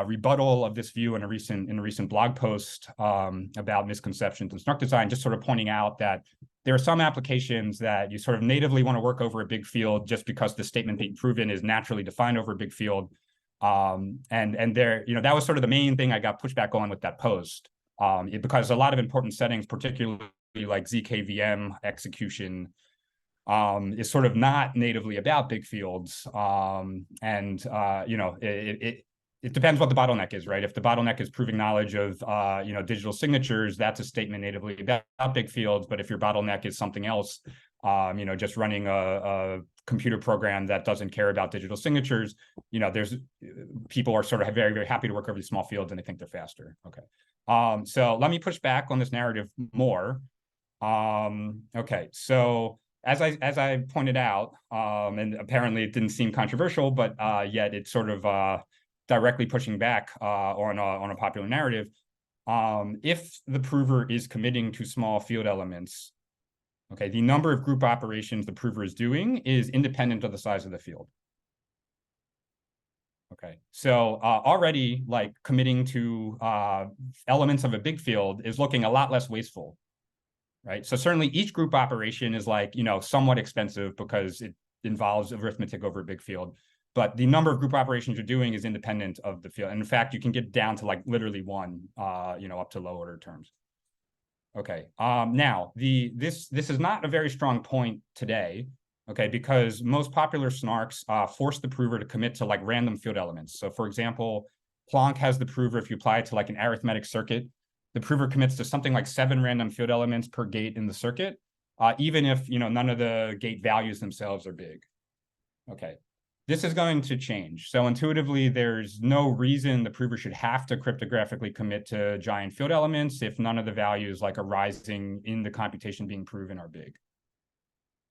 rebuttal of this view in a recent blog post about misconceptions in snark design, just sort of pointing out that there are some applications that you sort of natively want to work over a big field just because the statement being proven is naturally defined over a big field. And there, that was sort of the main thing I got pushback on with that post, because a lot of important settings, particularly like ZKVM execution, is sort of not natively about big fields. It depends what the bottleneck is, right? If the bottleneck is proving knowledge of, digital signatures, that's a statement natively about big fields. But if your bottleneck is something else, just running a computer program that doesn't care about digital signatures, there's people are sort of very, very happy to work over these small fields and they think they're faster. Okay. So let me push back on this narrative more. Okay. So as I pointed out, and apparently it didn't seem controversial, but yet it's sort of directly pushing back on a popular narrative. If the prover is committing to small field elements, okay, the number of group operations the prover is doing is independent of the size of the field. Okay, so already like committing to elements of a big field is looking a lot less wasteful, right? So certainly each group operation is like, somewhat expensive because it involves arithmetic over a big field. But the number of group operations you're doing is independent of the field. And in fact, you can get down to like literally one, up to low order terms. Okay. Now this is not a very strong point today, okay, because most popular snarks force the prover to commit to like random field elements. So for example, Plonk has the prover, if you apply it to like an arithmetic circuit, the prover commits to something like 7 random field elements per gate in the circuit, even if none of the gate values themselves are big. Okay. This is going to change. So intuitively, there's no reason the prover should have to cryptographically commit to giant field elements if none of the values like arising in the computation being proven are big.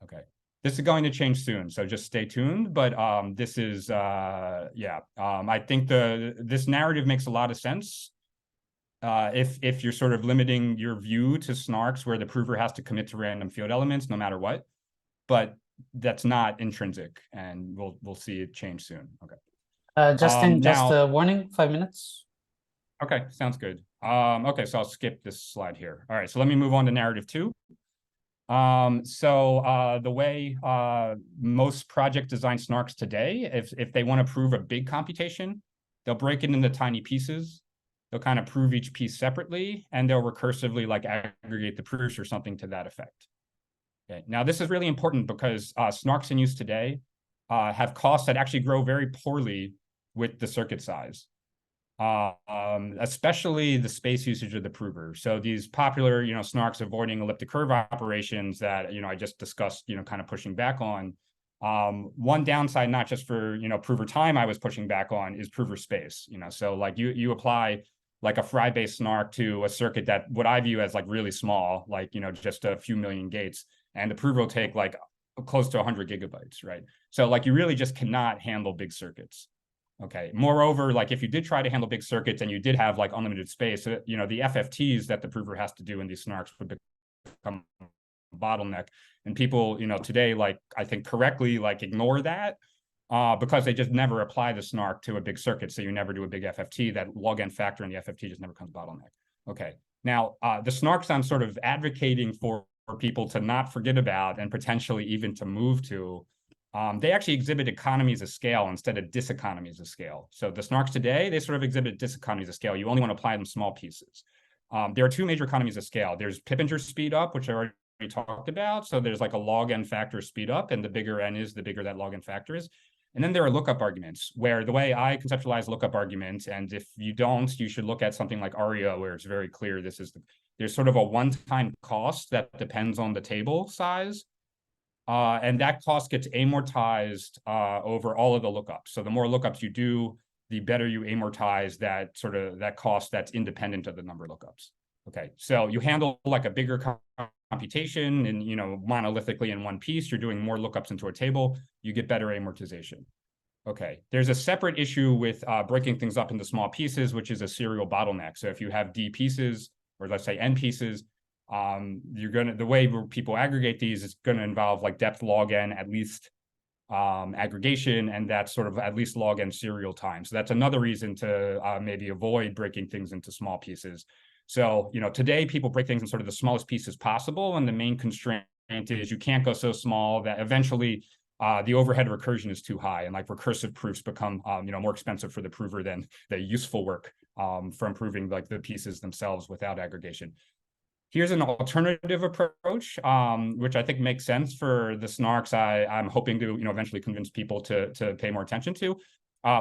Okay, this is going to change soon, so just stay tuned. But this is, I think this narrative makes a lot of sense if you're sort of limiting your view to snarks where the prover has to commit to random field elements no matter what. But that's not intrinsic, and we'll see it change soon. Okay. Just a warning, 5 minutes. Okay, sounds good. Okay, so I'll skip this slide here. All right, so let me move on to narrative 2. The way most project design snarks today, if they want to prove a big computation, they'll break it into tiny pieces. They'll kind of prove each piece separately, and they'll recursively like aggregate the proofs or something to that effect. Okay. Now, this is really important because snarks in use today have costs that actually grow very poorly with the circuit size, especially the space usage of the prover. So these popular, snarks avoiding elliptic curve operations that, I just discussed, kind of pushing back on. One downside, not just for, prover time I was pushing back on, is prover space. So like you apply like a Fry-based snark to a circuit that what I view as like really small, like, just a few million gates. And the prover will take like close to 100 gigabytes, right? So like you really just cannot handle big circuits. Okay. Moreover, like if you did try to handle big circuits and you did have like unlimited space, the FFTs that the prover has to do in these snarks would become a bottleneck. And people, today, like I think correctly, like ignore that because they just never apply the snark to a big circuit. So you never do a big FFT. That log n factor in the FFT just never becomes bottleneck. Okay. Now, the snarks I'm sort of advocating for people to not forget about and potentially even to move to, they actually exhibit economies of scale instead of diseconomies of scale. So the snarks today, they sort of exhibit diseconomies of scale. You only want to apply them small pieces. There are 2 major economies of scale. There's Pippinger speed up, which I already talked about. So there's like a log n factor speed up, and the bigger n is, the bigger that log n factor is. And then there are lookup arguments, where the way I conceptualize lookup arguments, and if you don't, you should look at something like ARIA, where it's very clear there's sort of a one-time cost that depends on the table size. And that cost gets amortized over all of the lookups. So the more lookups you do, the better you amortize that cost that's independent of the number of lookups. Okay, so you handle like a bigger computation and, monolithically in one piece, you're doing more lookups into a table, you get better amortization. Okay, there's a separate issue with breaking things up into small pieces, which is a serial bottleneck. So if you have D pieces, or let's say N pieces, the way people aggregate these is going to involve like depth log n at least aggregation, and that's sort of at least log n serial time. So that's another reason to maybe avoid breaking things into small pieces. So, today people break things in sort of the smallest pieces possible, and the main constraint is you can't go so small that eventually the overhead of recursion is too high, and like recursive proofs become more expensive for the prover than the useful work for improving like the pieces themselves without aggregation. Here's an alternative approach, which I think makes sense for the snarks I'm hoping to eventually convince people to pay more attention to,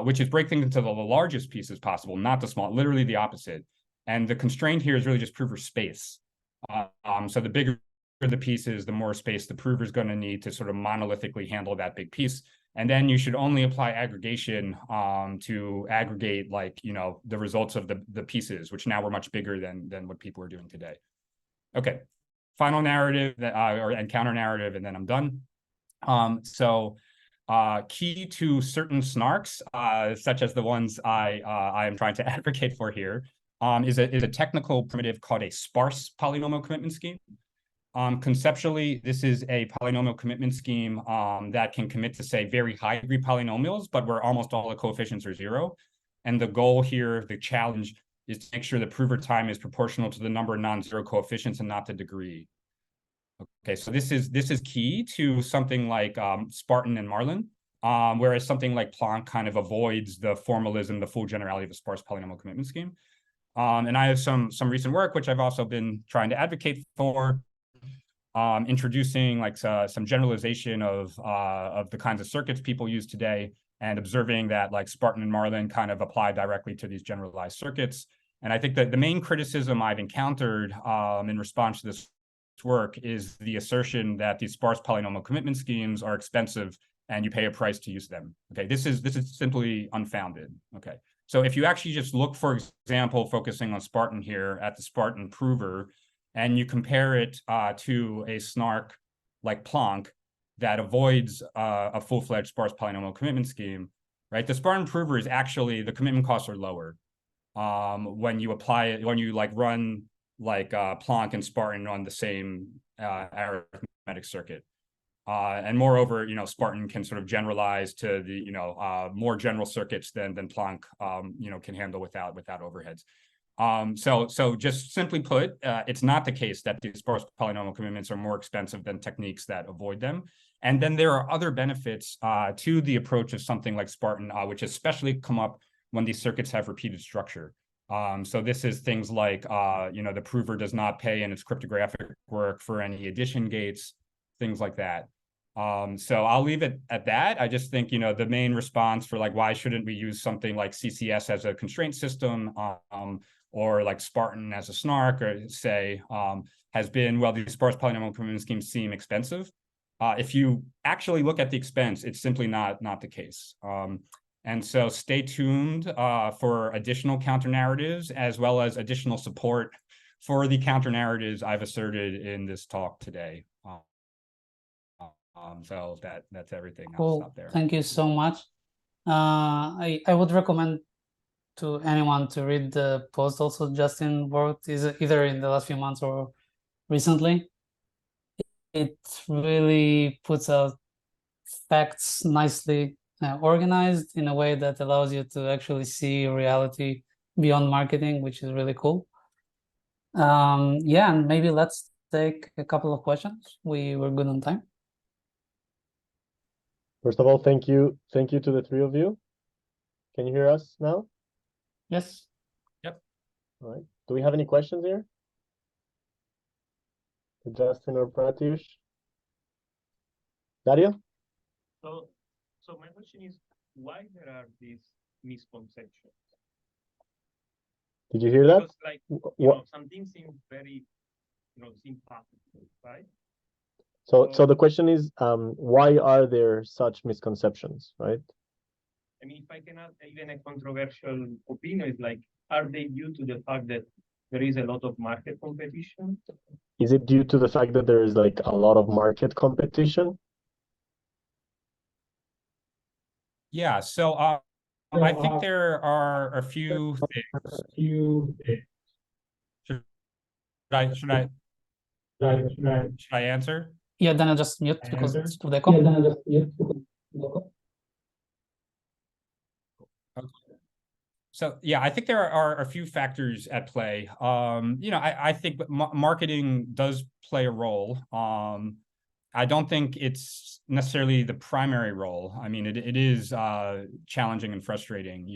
which is break things into the largest pieces possible, not the small, literally the opposite. And the constraint here is really just prover space. So the bigger the pieces, the more space the prover is going to need to sort of monolithically handle that big piece. And then you should only apply aggregation to aggregate the results of the pieces, which now were much bigger than what people are doing today. Okay, final narrative and counter narrative, and then I'm done. Key to certain snarks, such as the ones I am trying to advocate for here, is a technical primitive called a sparse polynomial commitment scheme. Conceptually, this is a polynomial commitment scheme that can commit to, say, very high degree polynomials, but where almost all the coefficients are 0. And the goal here, the challenge, is to make sure the prover time is proportional to the number of non-zero coefficients and not the degree. Okay, so this is key to something like Spartan and Marlin, whereas something like Planck kind of avoids the formalism, the full generality of a sparse polynomial commitment scheme. And I have some recent work which I've also been trying to advocate for, introducing some generalization of the kinds of circuits people use today, and observing that Spartan and Marlin kind of apply directly to these generalized circuits. And I think that the main criticism I've encountered in response to this work is the assertion that these sparse polynomial commitment schemes are expensive and you pay a price to use them. Okay, this is simply unfounded. Okay, so if you actually just look, for example, focusing on Spartan here, at the Spartan prover, and you compare it to a snark like Planck that avoids a full-fledged sparse polynomial commitment scheme, right? The Spartan prover is actually, the commitment costs are lower when you apply it, when you run Planck and Spartan on the same arithmetic circuit. And moreover, Spartan can sort of generalize to the more general circuits than Planck can handle without overheads. So just simply put, it's not the case that these sparse polynomial commitments are more expensive than techniques that avoid them. And then there are other benefits to the approach of something like Spartan, which especially come up when these circuits have repeated structure. So this is things like, the prover does not pay in its cryptographic work for any addition gates, things like that. So I'll leave it at that. I just think, the main response for why shouldn't we use something like CCS as a constraint system, or like Spartan as a snark, or say, has been, well, these sparse polynomial commitment schemes seem expensive. If you actually look at the expense, it's simply not the case. And so stay tuned for additional counter narratives, as well as additional support for the counter narratives I've asserted in this talk today. So that's everything. I'll Cool. stop there. Thank you so much. I would recommend to anyone to read the post also Justin wrote, either in the last few months or recently. It really puts out facts nicely organized in a way that allows you to actually see reality beyond marketing, which is really cool. Yeah, and maybe let's take a couple of questions. We're good on time. First of all, thank you to the three of you. Can you hear us now? Yes. Yep. All right. Do we have any questions here? To Justin or Pratyush? Dario? So my question is, why there are these misconceptions? Did you hear that? Because some things seem very, sympathetic, right? So the question is, why are there such misconceptions, right? I mean, if I can add even a controversial opinion, is are they due to the fact that there is a lot of market competition? Is it due to the fact that there is a lot of market competition? Yeah, so I think there are a few things. Should I answer? Yeah, then I'll just mute because it's too echo. So yeah, I think there are a few factors at play. I think marketing does play a role. I don't think it's necessarily the primary role. I mean, it is challenging and frustrating.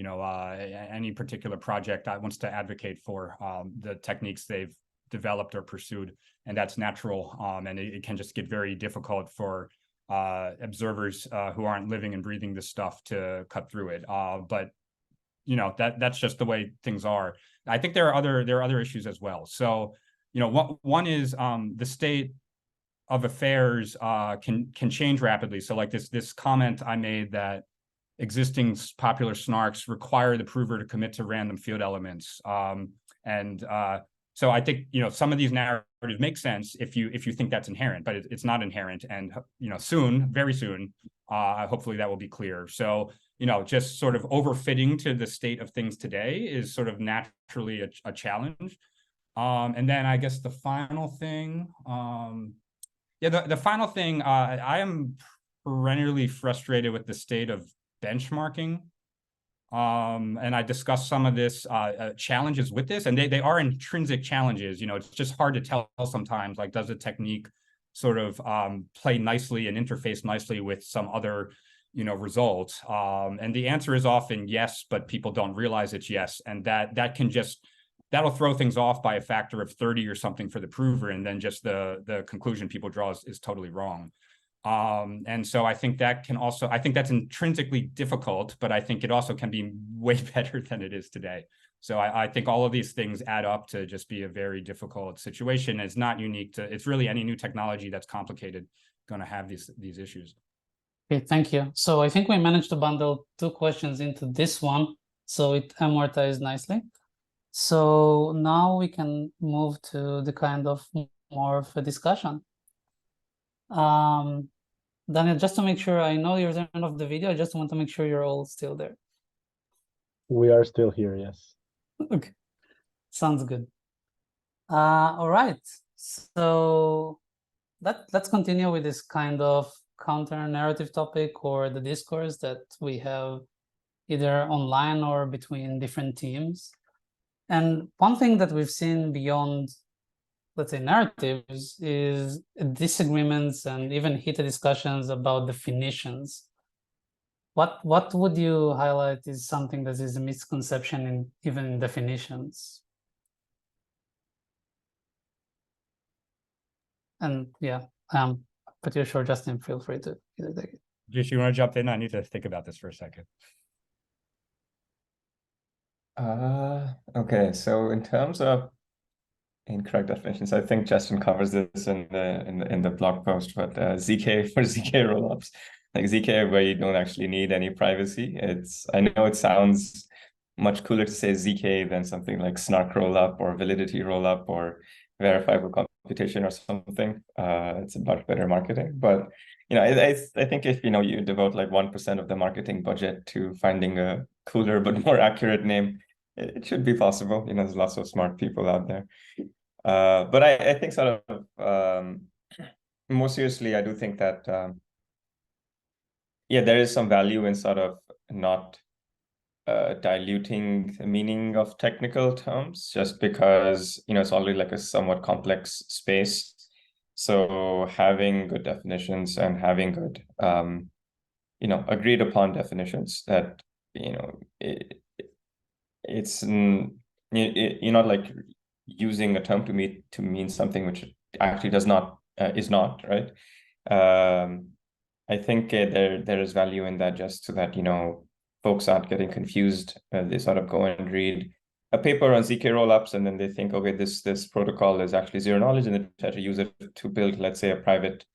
Any particular project wants to advocate for the techniques they've developed or pursued, and that's natural. And it can just get very difficult for observers who aren't living and breathing this stuff to cut through it. But that's just the way things are. I think there are other issues as well. So one is the state of affairs can change rapidly. So like this comment I made that existing popular snarks require the prover to commit to random field elements. So I think some of these narratives make sense if you think that's inherent, but it's not inherent. And soon, very soon, hopefully that will be clear. So just sort of overfitting to the state of things today is sort of naturally a challenge. And then I guess the final thing, the final thing, I am perennially frustrated with the state of benchmarking. And I discussed some of this challenges with this, and they are intrinsic challenges. It's just hard to tell sometimes, like, does a technique sort of play nicely and interface nicely with some other result? And the answer is often yes, but people don't realize it's yes. And that'll throw things off by a factor of 30 or something for the prover. And then just the conclusion people draw is totally wrong. And so I think that's intrinsically difficult, but I think it also can be way better than it is today. So I think all of these things add up to just be a very difficult situation. It's not unique it's really any new technology that's complicated going to have these issues. Okay, thank you. So I think we managed to bundle 2 questions into this one, so it amortized nicely. So now we can move to the kind of more of a discussion. Daniel, just to make sure, I know you're the end of the video. I just want to make sure you're all still there. We are still here, yes. Okay, sounds good. All right, so let's continue with this kind of counter-narrative topic, or the discourse that we have either online or between different teams. And one thing that we've seen beyond, let's say, narratives is disagreements and even heated discussions about definitions. What would you highlight is something that is a misconception even in definitions? And yeah, Pratyush or Justin, feel free to either take it. Pratyush, you want to jump in? I need to think about this for a second. Okay, so in terms of incorrect definitions, I think Justin covers this in the blog post, but ZK for ZK rollups, like ZK where you don't actually need any privacy. I know it sounds much cooler to say ZK than something like snark rollup or validity rollup or verifiable computation or something. It's a much better marketing, but I think if you devote like 1% of the marketing budget to finding a cooler but more accurate name, it should be possible. There's lots of smart people out there. But I think sort of more seriously, I do think that there is some value in sort of not diluting the meaning of technical terms, just because it's already like a somewhat complex space. So having good definitions and having good agreed upon definitions that it's you're not like using a term to mean something which actually is not, right? I think there is value in that, just so that folks aren't getting confused. They sort of go and read a paper on ZK rollups, and then they think, okay, this protocol is actually zero knowledge, and they try to use it to build, let's say, a private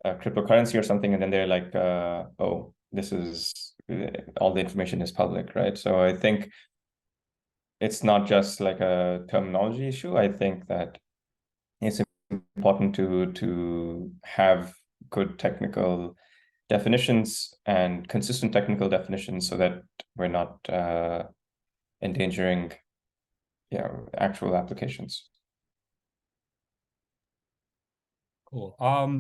cryptocurrency or something, and then they're like, oh, this is all the information is public, right? So I think it's not just like a terminology issue. I think that it's important to have good technical definitions and consistent technical definitions, so that we're not endangering actual applications. Cool.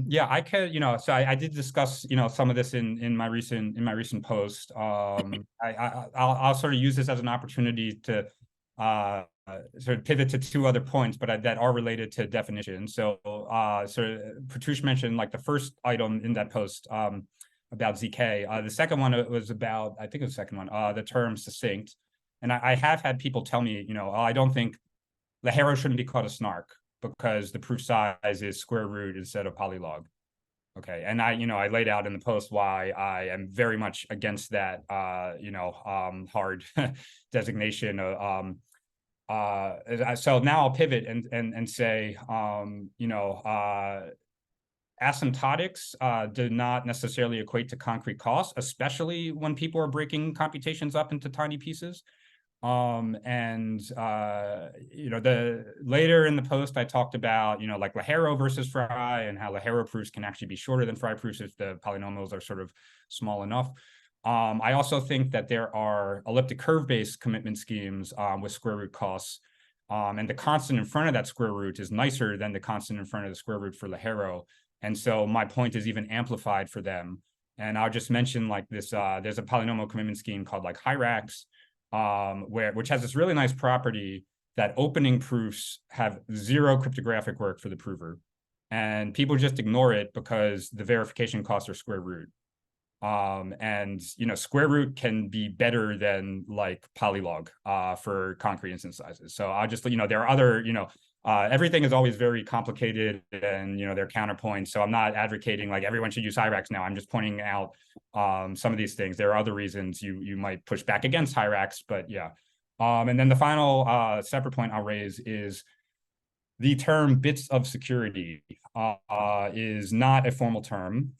Yeah, I could, so I did discuss, some of this in my recent post. I'll sort of use this as an opportunity to sort of pivot to two other points, but that are related to definition. So Pratyush mentioned like the first item in that post about ZK. The second one was about, I think it was the second one, the term succinct. And I have had people tell me, I don't think Lahero shouldn't be called a snark, because the proof size is square root instead of polylog. Okay, and I laid out in the post why I am very much against that, hard designation. So now I'll pivot and say, asymptotics do not necessarily equate to concrete costs, especially when people are breaking computations up into tiny pieces. The later in the post I talked about, like Lahero versus Fry, and how Lahero proofs can actually be shorter than Fry proofs if the polynomials are sort of small enough. I also think that there are elliptic curve based commitment schemes with square root costs, and the constant in front of that square root is nicer than the constant in front of the square root for Lahero, and so my point is even amplified for them. And I'll just mention like this, there's a polynomial commitment scheme called like Hyrax, which has this really nice property that opening proofs have zero cryptographic work for the prover, and people just ignore it because the verification costs are square root. Square root can be better than like polylog for concrete instance sizes. So I'll just, there are other, everything is always very complicated, and there are counterpoints. So I'm not advocating like everyone should use Hyrax now. I'm just pointing out some of these things. There are other reasons you might push back against Hyrax, but yeah. And then the final separate point I'll raise is the term bits of security is not a formal term.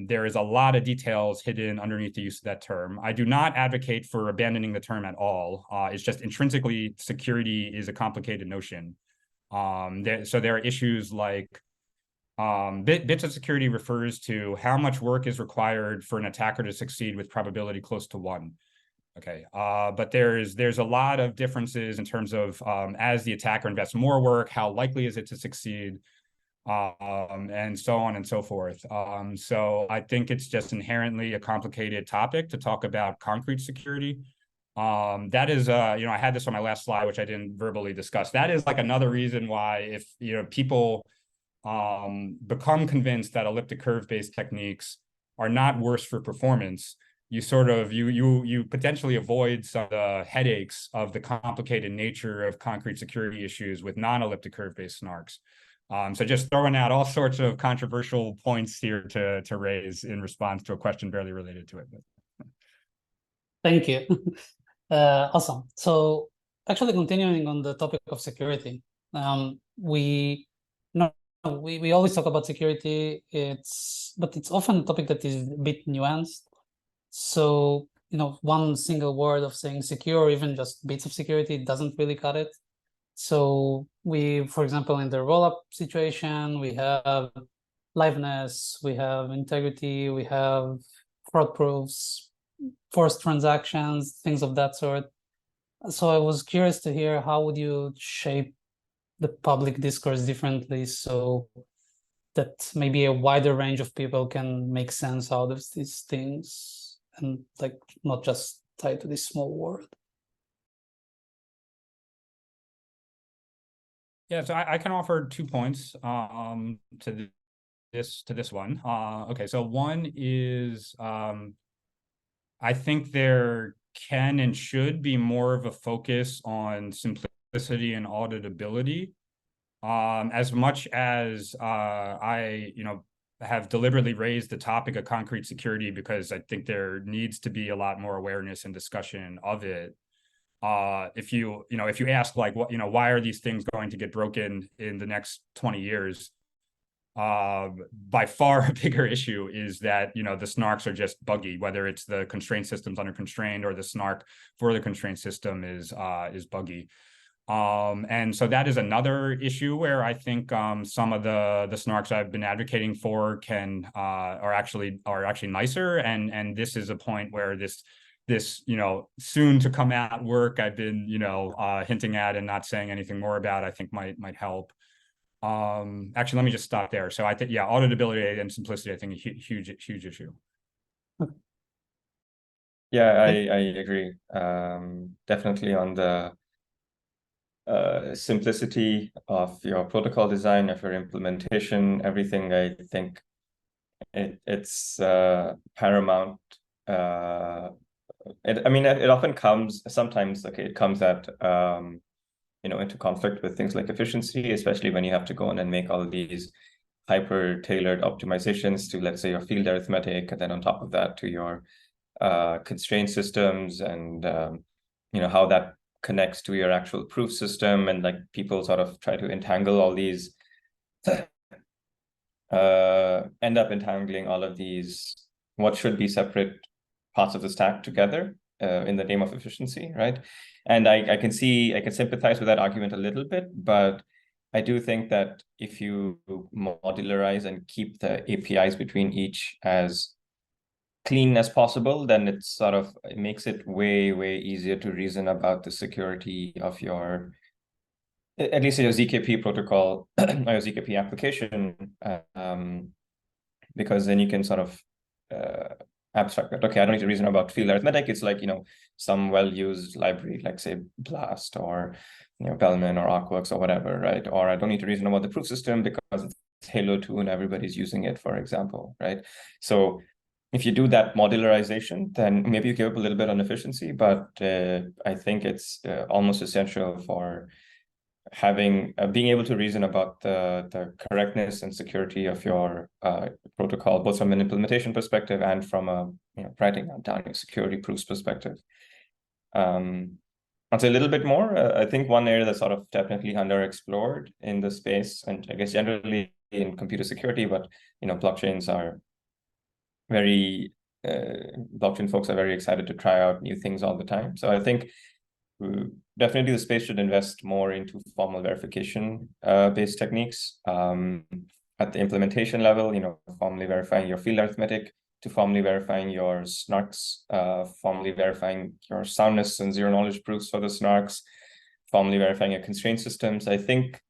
There is a lot of details hidden underneath the use of that term. I do not advocate for abandoning the term at all. It's just intrinsically security is a complicated notion. So there are issues like bits of security refers to how much work is required for an attacker to succeed with probability close to 1. Okay, but there's a lot of differences in terms of as the attacker invests more work, how likely is it to succeed, and so on and so forth. So I think it's just inherently a complicated topic to talk about concrete security. That is, I had this on my last slide, which I didn't verbally discuss. That is like another reason why if people become convinced that elliptic curve based techniques are not worse for performance, you potentially avoid some of the headaches of the complicated nature of concrete security issues with non-elliptic curve based snarks. So just throwing out all sorts of controversial points here to raise in response to a question barely related to it. Thank you. Awesome. So actually continuing on the topic of security, we always talk about security, but it's often a topic that is a bit nuanced. So, one single word of saying secure, or even just bits of security, doesn't really cut it. So for example, in the rollup situation, we have liveness, we have integrity, we have fraud proofs, forced transactions, things of that sort. So I was curious to hear, how would you shape the public discourse differently so that maybe a wider range of people can make sense out of these things, and like not just tied to this small word? Yeah, so I can offer 2 points to this one. Okay, so one is I think there can and should be more of a focus on simplicity and auditability. As much as I have deliberately raised the topic of concrete security because I think there needs to be a lot more awareness and discussion of it. If you ask like why are these things going to get broken in the next 20 years? By far a bigger issue is that the snarks are just buggy, whether it's the constraint systems under constrained or the snark for the constraint system is buggy. And so that is another issue where I think some of the snarks I've been advocating for are actually nicer, and this is a point where this soon to come out work I've been hinting at and not saying anything more about, I think might help. Actually, let me just stop there. So I think, yeah, auditability and simplicity, I think, a huge issue. Yeah, I agree. Definitely on the simplicity of your protocol design, of your implementation, everything. I think it's paramount. I mean, it often comes sometimes. Okay, it comes at into conflict with things like efficiency, especially when you have to go on and make all of these hyper-tailored optimizations to, let's say, your field arithmetic, and then on top of that to your constraint systems, and how that connects to your actual proof system, and like people sort of try to entangle all these, end up entangling all of these what should be separate parts of the stack together in the name of efficiency, right? And I can sympathize with that argument a little bit, but I do think that if you modularize and keep the APIs between each as clean as possible, then it makes it way easier to reason about the security of your, at least your ZKP protocol or your ZKP application, because then you can sort of abstract that. Okay, I don't need to reason about field arithmetic. It's like, some well-used library, like say Blast or Bellman or Arcworks or whatever, right? Or I don't need to reason about the proof system because it's Halo 2 and everybody's using it, for example, right? So if you do that modularization, then maybe you give up a little bit on efficiency, but I think it's almost essential for having being able to reason about the correctness and security of your protocol, both from an implementation perspective and from a writing down your security proofs perspective. I'll say a little bit more. I think one area that's sort of definitely underexplored in the space, and I guess generally in computer security, but blockchains are very blockchain folks are very excited to try out new things all the time. So I think definitely the space should invest more into formal verification based techniques at the implementation level, formally verifying your field arithmetic, to formally verifying your snarks, formally verifying your soundness and zero knowledge proofs for the snarks, formally verifying your constraint systems. I think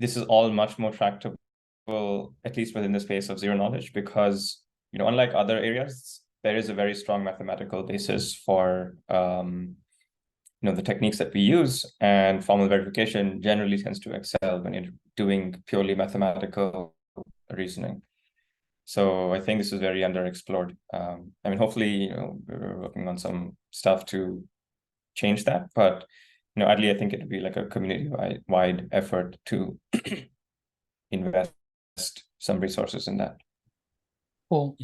this is all much more tractable, at least within the space of zero knowledge, because unlike other areas, there is a very strong mathematical basis for the techniques that we use, and formal verification generally tends to excel when you're doing purely mathematical reasoning. So I think this is very underexplored. I mean, hopefully, we're working on some stuff to change that, but ideally, I think it would be like a community-wide effort to invest some resources in that. Cool.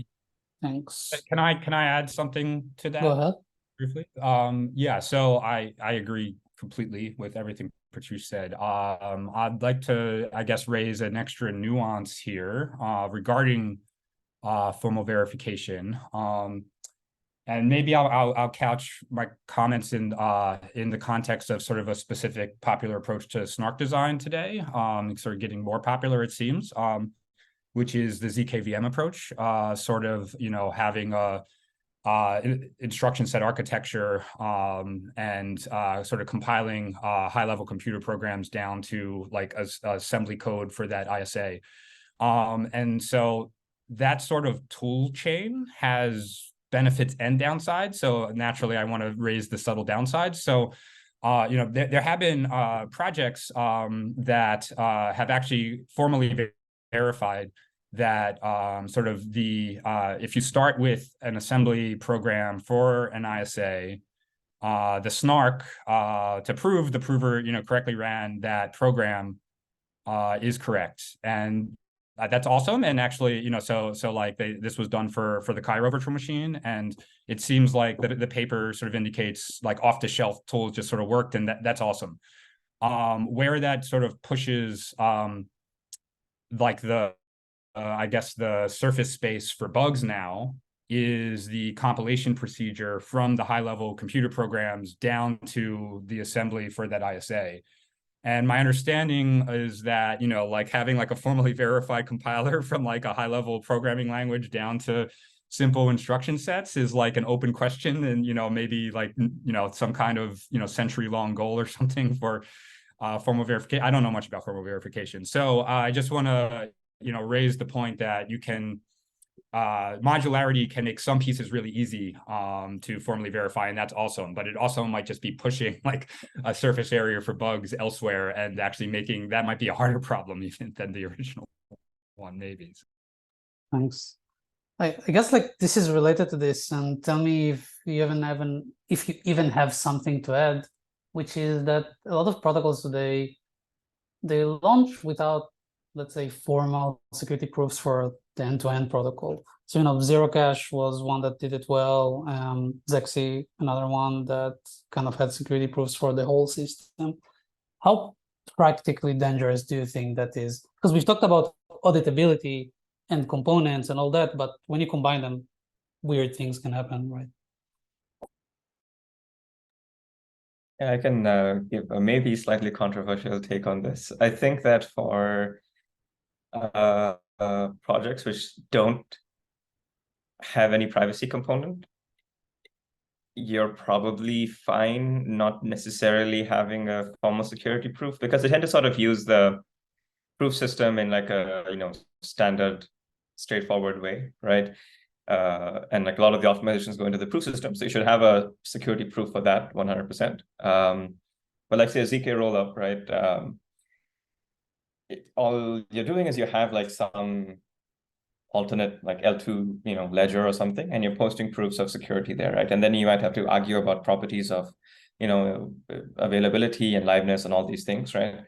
Thanks. Can I add something to that? Go ahead. Briefly. Yeah, so I agree completely with everything Pratyush said. I'd like to, I guess, raise an extra nuance here regarding formal verification. And maybe I'll couch my comments in the context of sort of a specific popular approach to snark design today, sort of getting more popular, it seems, which is the ZKVM approach, sort of having a instruction set architecture and sort of compiling high-level computer programs down to like a assembly code for that ISA. And so that sort of tool chain has benefits and downsides. So naturally, I want to raise the subtle downsides. So there have been projects that have actually formally verified that sort of if you start with an assembly program for an ISA, the snark to prove the prover correctly ran that program is correct, and that's awesome. And actually, so like this was done for the Cairo virtual machine, and it seems like the paper sort of indicates like off-the-shelf tools just sort of worked, and that's awesome. Where that sort of pushes like I guess the surface space for bugs now is the compilation procedure from the high-level computer programs down to the assembly for that ISA. And my understanding is that, like having like a formally verified compiler from like a high-level programming language down to simple instruction sets is like an open question, and, maybe like, some kind of, century-long goal or something for formal verification. I don't know much about formal verification. So I just want to, raise the point that you can, modularity can make some pieces really easy to formally verify, and that's awesome. But it also might just be pushing like a surface area for bugs elsewhere, and actually making that might be a harder problem even than the original one, maybe. Thanks. I guess like this is related to this, and tell me if you even have something to add, which is that a lot of protocols today, they launch without, let's say, formal security proofs for the end-to-end protocol. So, Zero Cache was one that did it well. Zexy, another one that kind of had security proofs for the whole system. How practically dangerous do you think that is? Because we've talked about auditability and components and all that, but when you combine them, weird things can happen, right? Yeah, I can give a maybe slightly controversial take on this. I think that for projects which don't have any privacy component, you're probably fine not necessarily having a formal security proof, because they tend to sort of use the proof system in like a standard, straightforward way, right? And like a lot of the optimizations go into the proof system, so you should have a security proof for that 100%. But like say a ZK rollup, right? All you're doing is you have like some alternate like L2 ledger or something, and you're posting proofs of security there, right? And then you might have to argue about properties of availability and liveness and all these things, right?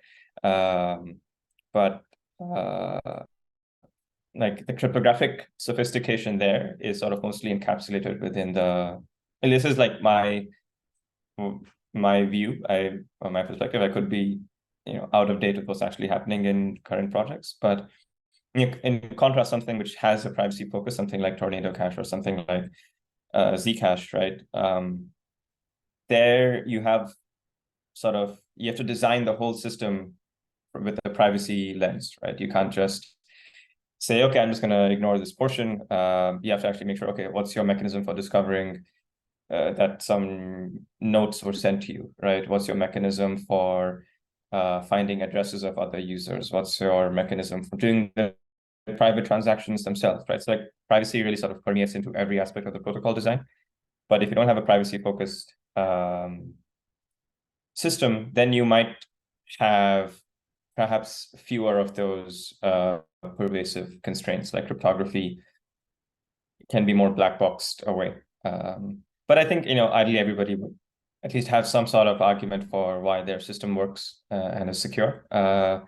But like the cryptographic sophistication there is sort of mostly encapsulated within the, and this is like my view, or my perspective. I could be out of date with what's actually happening in current projects, but in contrast, something which has a privacy focus, something like Tornado Cache or something like Zcash, right? There you have you have to design the whole system with a privacy lens, right? You can't just say, okay, I'm just going to ignore this portion. You have to actually make sure, okay, what's your mechanism for discovering that some notes were sent to you, right? What's your mechanism for finding addresses of other users? What's your mechanism for doing the private transactions themselves, right? So like privacy really sort of permeates into every aspect of the protocol design. But if you don't have a privacy-focused system, then you might have perhaps fewer of those pervasive constraints, like cryptography can be more black boxed away. But I think, ideally everybody would at least have some sort of argument for why their system works and is secure. I'm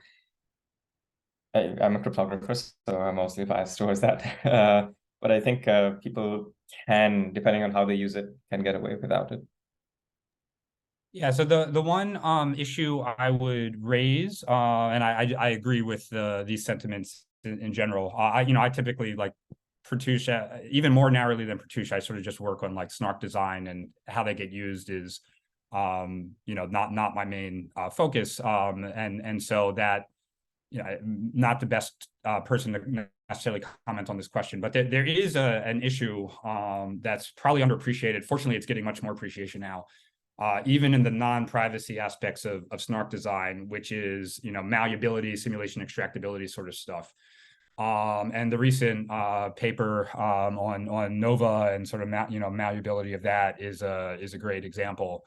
a cryptographer, so I'm mostly biased towards that. But I think people can, depending on how they use it, can get away without it. Yeah, so the one issue I would raise, and I agree with these sentiments in general. I typically like Pratyush, even more narrowly than Pratyush, I sort of just work on like snark design, and how they get used is not my main focus. And so that not the best person to necessarily comment on this question, but there is an issue that's probably underappreciated. Fortunately, it's getting much more appreciation now. Even in the non-privacy aspects of snark design, which is malleability, simulation extractability sort of stuff. And the recent paper on Nova and sort of malleability of that is a great example.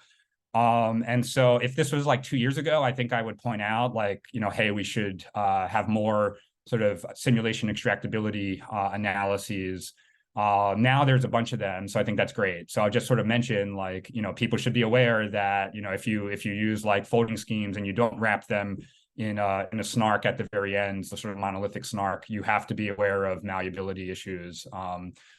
And so if this was like 2 years ago, I think I would point out like, hey, we should have more sort of simulation extractability analyses. Now there's a bunch of them, so I think that's great. So I'll just sort of mention like, people should be aware that, if you use like folding schemes and you don't wrap them in a snark at the very end, the sort of monolithic snark, you have to be aware of malleability issues,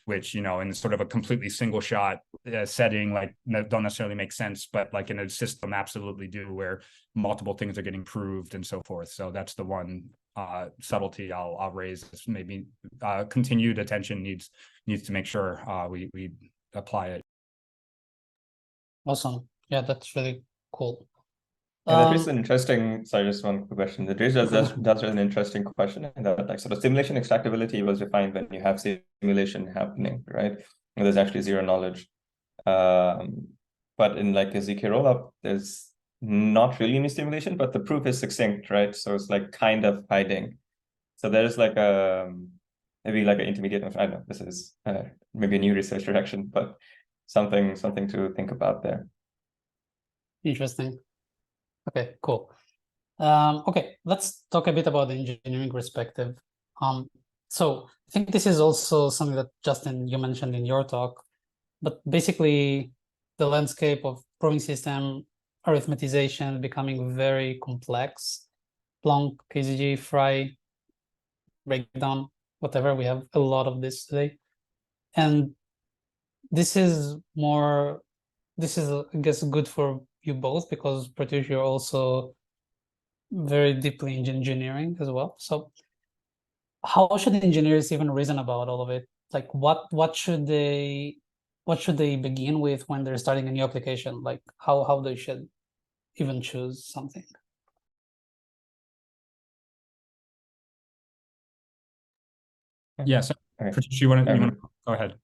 which, in sort of a completely single shot setting, like don't necessarily make sense, but like in a system absolutely do, where multiple things are getting proved and so forth. So that's the one subtlety I'll raise. Maybe continued attention needs to make sure we apply it. Awesome. Yeah, that's really cool. And that raises an interesting, sorry, just one question. That raises an interesting question, and that like sort of simulation extractability was defined when you have simulation happening, right? And there's actually zero knowledge. But in like a ZK rollup, there's not really any simulation, but the proof is succinct, right? So it's like kind of hiding. So there's like maybe like an intermediate. I don't know. This is maybe a new research direction, but something to think about there. Interesting. Okay, cool. Okay, let's talk a bit about the engineering perspective. So I think this is also something that Justin, you mentioned in your talk, but basically the landscape of proving system arithmetization becoming very complex. Plonk, KZG, Fry, breakdown, whatever, we have a lot of this today. And this is I guess good for you both, because Pratyush, you're also very deeply in engineering as well. So how should engineers even reason about all of it? Like what should they begin with when they're starting a new application? Like how they should even choose something? Yeah, so Okay. Pratyush, you want to go ahead?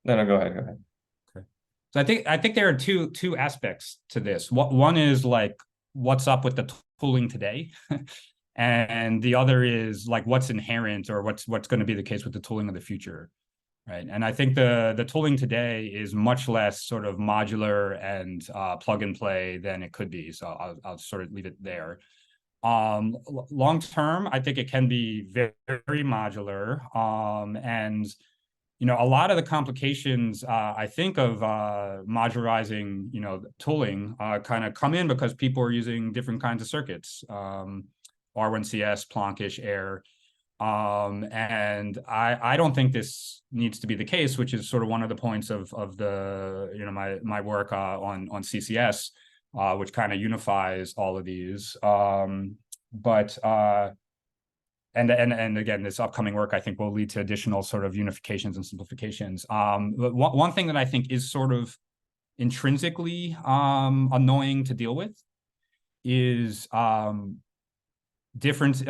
No, go ahead. Okay. So I think there are two aspects to this. One is like what's up with the tooling today, and the other is like what's inherent or what's going to be the case with the tooling of the future, right? And I think the tooling today is much less sort of modular and plug and play than it could be. So I'll sort of leave it there. Long term, I think it can be very, very modular, and a lot of the complications I think of modularizing, tooling kind of come in because people are using different kinds of circuits, R1CS, Plonkish, Air, and I don't think this needs to be the case, which is sort of one of the points of the my work on CCS, which kind of unifies all of these. And again, this upcoming work, I think, will lead to additional sort of unifications and simplifications. But one thing that I think is sort of intrinsically annoying to deal with is different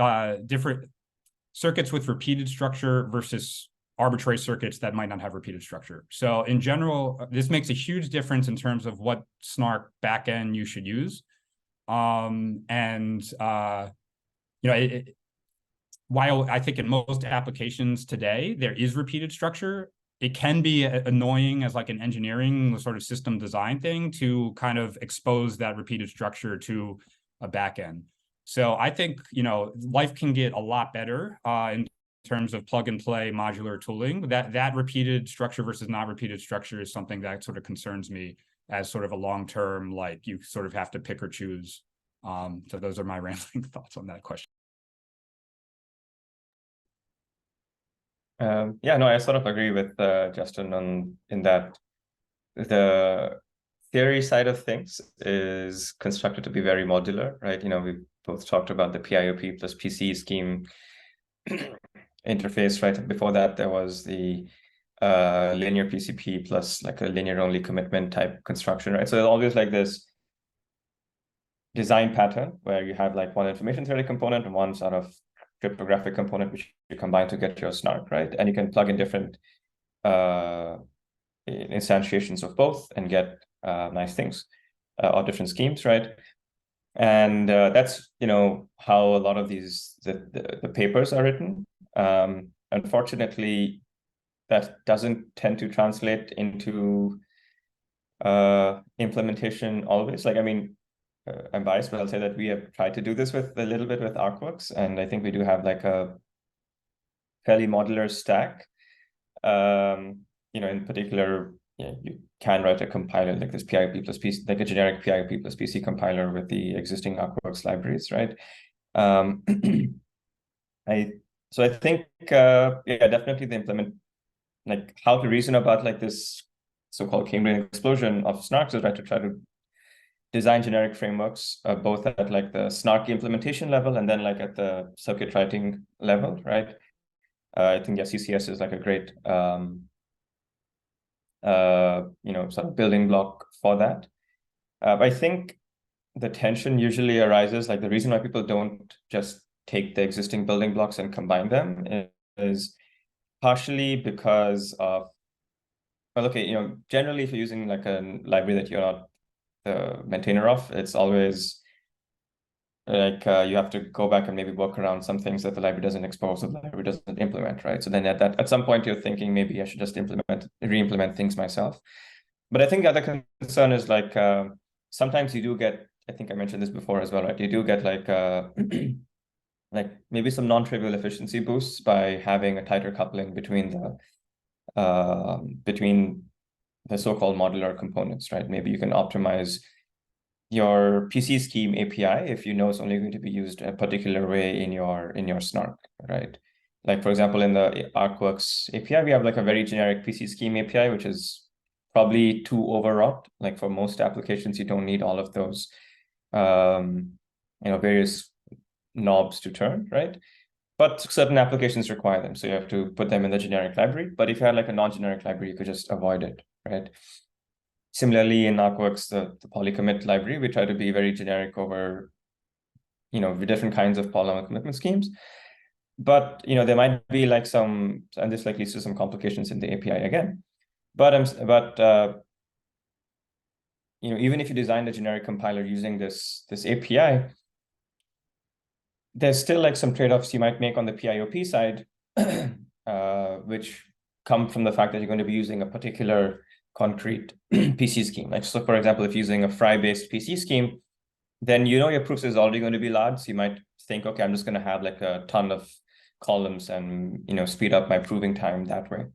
circuits with repeated structure versus arbitrary circuits that might not have repeated structure. So in general, this makes a huge difference in terms of what SNARK backend you should use. While I think in most applications today, there is repeated structure, it can be annoying as like an engineering sort of system design thing to kind of expose that repeated structure to a backend. So I think, life can get a lot better in terms of plug and play modular tooling. That repeated structure versus not repeated structure is something that sort of concerns me as sort of a long-term, like you sort of have to pick or choose. So those are my rambling thoughts on that question. I sort of agree with Justin in that the theory side of things is constructed to be very modular, right? We both talked about the PIOP plus PC scheme interface, right? Before that, there was the linear PCP plus like a linear only commitment type construction, right? So there's always like this design pattern where you have like one information theory component and one sort of cryptographic component, which you combine to get your SNARK, right? And you can plug in different instantiations of both and get nice things or different schemes, right? And that's how a lot of these the papers are written. Unfortunately, that doesn't tend to translate into implementation always. Like, I mean, I'm biased, but I'll say that we have tried to do this with a little bit with ArcWorks, and I think we do have like a fairly modular stack. In particular, you can write a compiler like this PIOP plus PC, like a generic PIOP plus PC compiler with the existing ArcWorks libraries, right? So I think definitely the implement, like how to reason about like this so-called Cambrian explosion of SNARKs is right to try to design generic frameworks, both at like the SNARK implementation level and then like at the circuit writing level, right? I think CCS is like a great sort of building block for that. I think the tension usually arises, like the reason why people don't just take the existing building blocks and combine them is partially because of, well, okay, generally if you're using like a library that you're not the maintainer of. It's always like you have to go back and maybe work around some things that the library doesn't expose or the library doesn't implement, right? So then at some point you're thinking maybe I should just re-implement things myself. But I think the other concern is like sometimes you do get, I think I mentioned this before as well, right? You do get like like maybe some non-trivial efficiency boosts by having a tighter coupling between the so-called modular components, right? Maybe you can optimize your PC scheme API if you know it's only going to be used a particular way in your snark, right? Like for example, in the ArcWorks API, we have like a very generic PC scheme API, which is probably too overwrought. Like for most applications, you don't need all of those, various knobs to turn, right? But certain applications require them, so you have to put them in the generic library. But if you had like a non-generic library, you could just avoid it, right? Similarly, in ArcWorks, the polycommit library, we try to be very generic over, different kinds of polynomial commitment schemes. But, there might be like some, and this like leads to some complications in the API again. But even if you design the generic compiler using this API, there's still like some trade-offs you might make on the PIOP side, which come from the fact that you're going to be using a particular concrete PC scheme. Like, so for example, if using a Fry-based PC scheme, then your proofs is already going to be large. So you might think, okay, I'm just going to have like a ton of columns and speed up my proving time that way,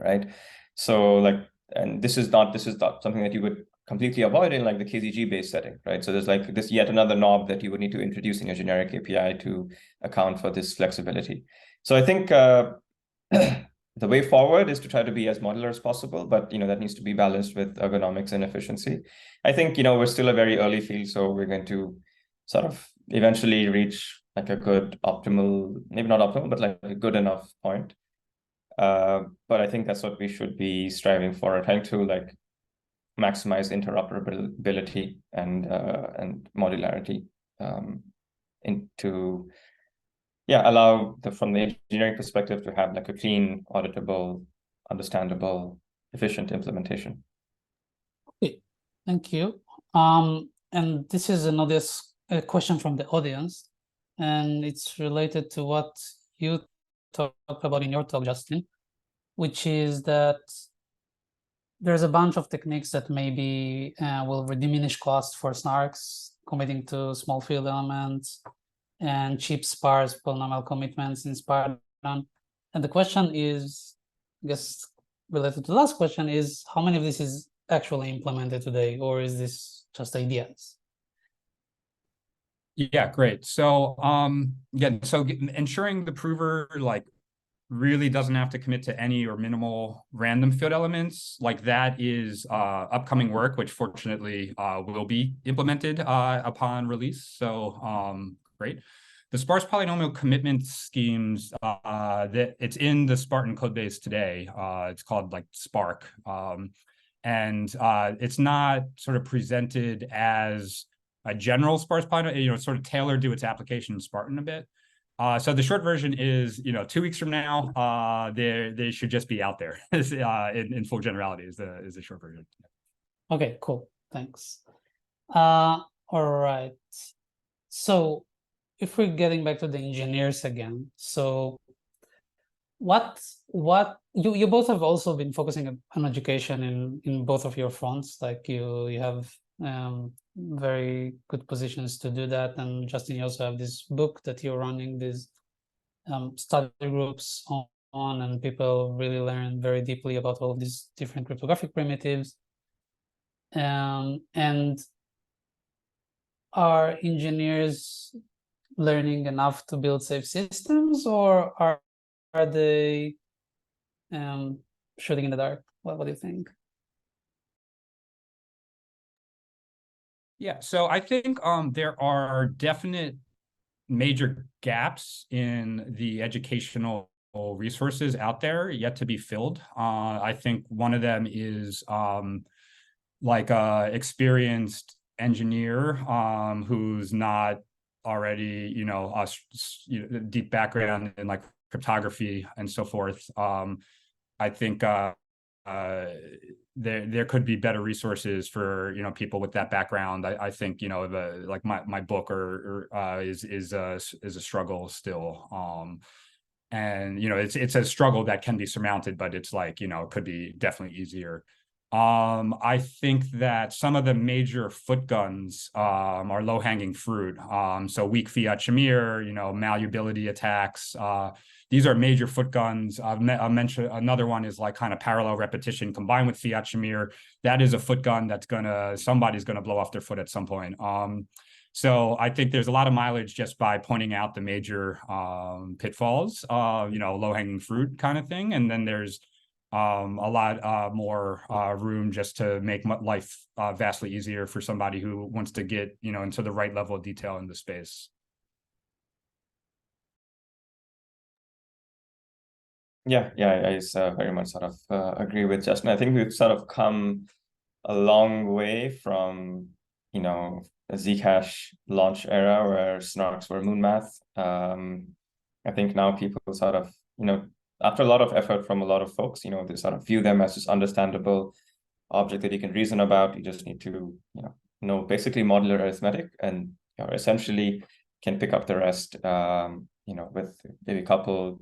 right? So like, and this is not something that you would completely avoid in like the KZG based setting, right? So there's like this yet another knob that you would need to introduce in your generic API to account for this flexibility. So I think the way forward is to try to be as modular as possible, but that needs to be balanced with ergonomics and efficiency. I think we're still a very early field, so we're going to sort of eventually reach like a good optimal, maybe not optimal, but like a good enough point. But I think that's what we should be striving for, trying to like maximize interoperability and modularity allow from the engineering perspective to have like a clean, auditable, understandable, efficient implementation. Okay, thank you. And this is another question from the audience, and it's related to what you talked about in your talk, Justin, which is that there's a bunch of techniques that maybe will diminish cost for snarks, committing to small field elements, and cheap sparse polynomial commitments inspired on. And the question is, I guess, related to the last question is, how many of this is actually implemented today, or is this just ideas? Yeah, great. So again, so ensuring the prover like really doesn't have to commit to any or minimal random field elements, like that is upcoming work, which fortunately will be implemented upon release. So great. The sparse polynomial commitment schemes, that it's in the Spartan code base today. It's called like Spark. And it's not sort of presented as a general sparse polynomial, sort of tailored to its application in Spartan a bit. So the short version is, 2 weeks from now, they should just be out there in full generality is the short version. Okay, cool. Thanks. All right. So if we're getting back to the engineers again, so what you both have also been focusing on education in both of your fronts, like you have very good positions to do that, and Justin, you also have this book that you're running these study groups on, and people really learn very deeply about all of these different cryptographic primitives. And are engineers learning enough to build safe systems, or are they shooting in the dark? What do you think? Yeah, so I think there are definite major gaps in the educational resources out there yet to be filled. I think one of them is like a experienced engineer who's not already, deep background in like cryptography and so forth. I think there could be better resources for people with that background. I think the like my book is a struggle still, and it's a struggle that can be surmounted, but it's like it could be definitely easier. I think that some of the major foot guns are low-hanging fruit. So weak fiat shamir, malleability attacks. These are major foot guns. I'll mention another one is like kind of parallel repetition combined with fiat shamir. That is a foot gun that's somebody's gonna blow off their foot at some point. So I think there's a lot of mileage just by pointing out the major pitfalls, low-hanging fruit kind of thing, and then there's a lot more room just to make life vastly easier for somebody who wants to get into the right level of detail in the space. Yeah, I very much sort of agree with Justin. I think we've sort of come a long way from the Zcash launch era where snarks were moon math. I think now people sort of after a lot of effort from a lot of folks, they sort of view them as just understandable object that you can reason about. You just need to, know basically modular arithmetic, and essentially can pick up the rest, with maybe a couple,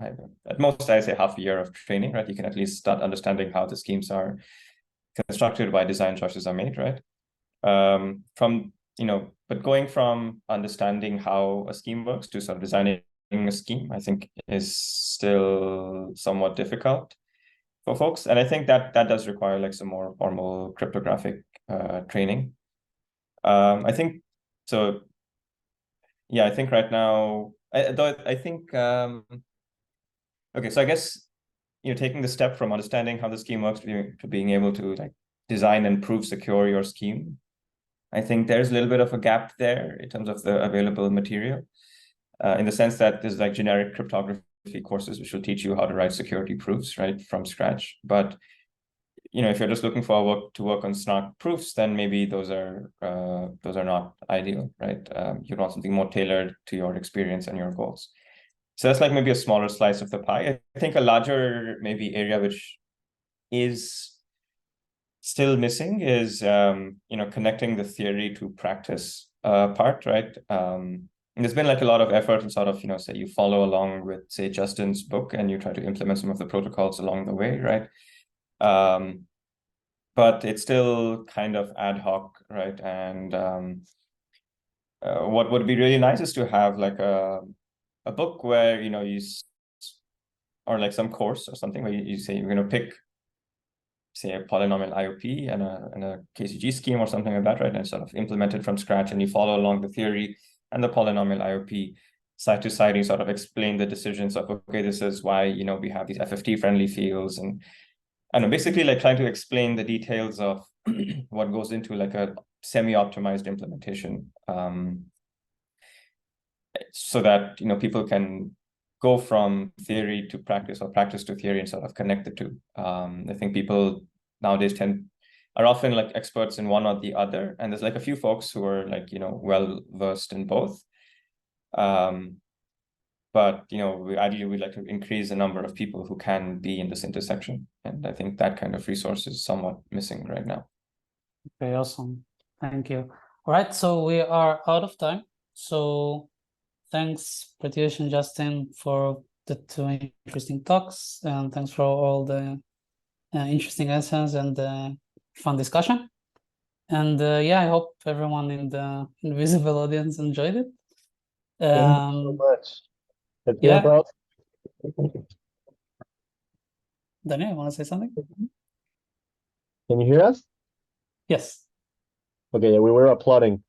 at most I say half a year of training, right? You can at least start understanding how the schemes are constructed, why design choices are made, right? But going from understanding how a scheme works to sort of designing a scheme, I think is still somewhat difficult for folks, and I think that does require like some more formal cryptographic training. I think so. Yeah, I think right now, I think okay. So I guess taking the step from understanding how the scheme works to being able to like design and prove secure your scheme, I think there's a little bit of a gap there in terms of the available material. In the sense that there's like generic cryptography courses which will teach you how to write security proofs right from scratch. But if you're just looking for to work on snark proofs, then maybe those are not ideal, right? You want something more tailored to your experience and your goals. So that's like maybe a smaller slice of the pie. I think a larger maybe area which is still missing is connecting the theory to practice part, right? And there's been like a lot of effort and sort of, say you follow along with, say, Justin's book and you try to implement some of the protocols along the way, right? But it's still kind of ad hoc, right? And what would be really nice is to have like a book where, or like some course or something where you say you're going to pick, say, a polynomial IOP and a KCG scheme or something like that, right? And sort of implement it from scratch, and you follow along the theory and the polynomial IOP side to side, and you sort of explain the decisions of, okay, this is why, we have these FFT friendly fields, and basically like trying to explain the details of what goes into like a semi-optimized implementation, so that, people can go from theory to practice or practice to theory and sort of connect the two. I think people nowadays are often like experts in one or the other, and there's like a few folks who are like well versed in both, but ideally we'd like to increase the number of people who can be in this intersection, and I think that kind of resource is somewhat missing right now. Okay, awesome, thank you. All right, so we are out of time, so thanks Pratyush and Justin for the two interesting talks, and thanks for all the interesting answers and fun discussion. And I hope everyone in the invisible audience enjoyed it. Thank you so much. It's been a proud. Daniel, you want to say something? Can you hear us? Yes. Okay, yeah, we were applauding.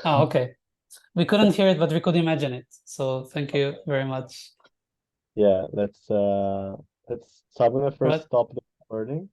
Oh, okay. We couldn't hear it, but we could imagine it. So thank you very much. Yeah, so I'm gonna first stop the recording.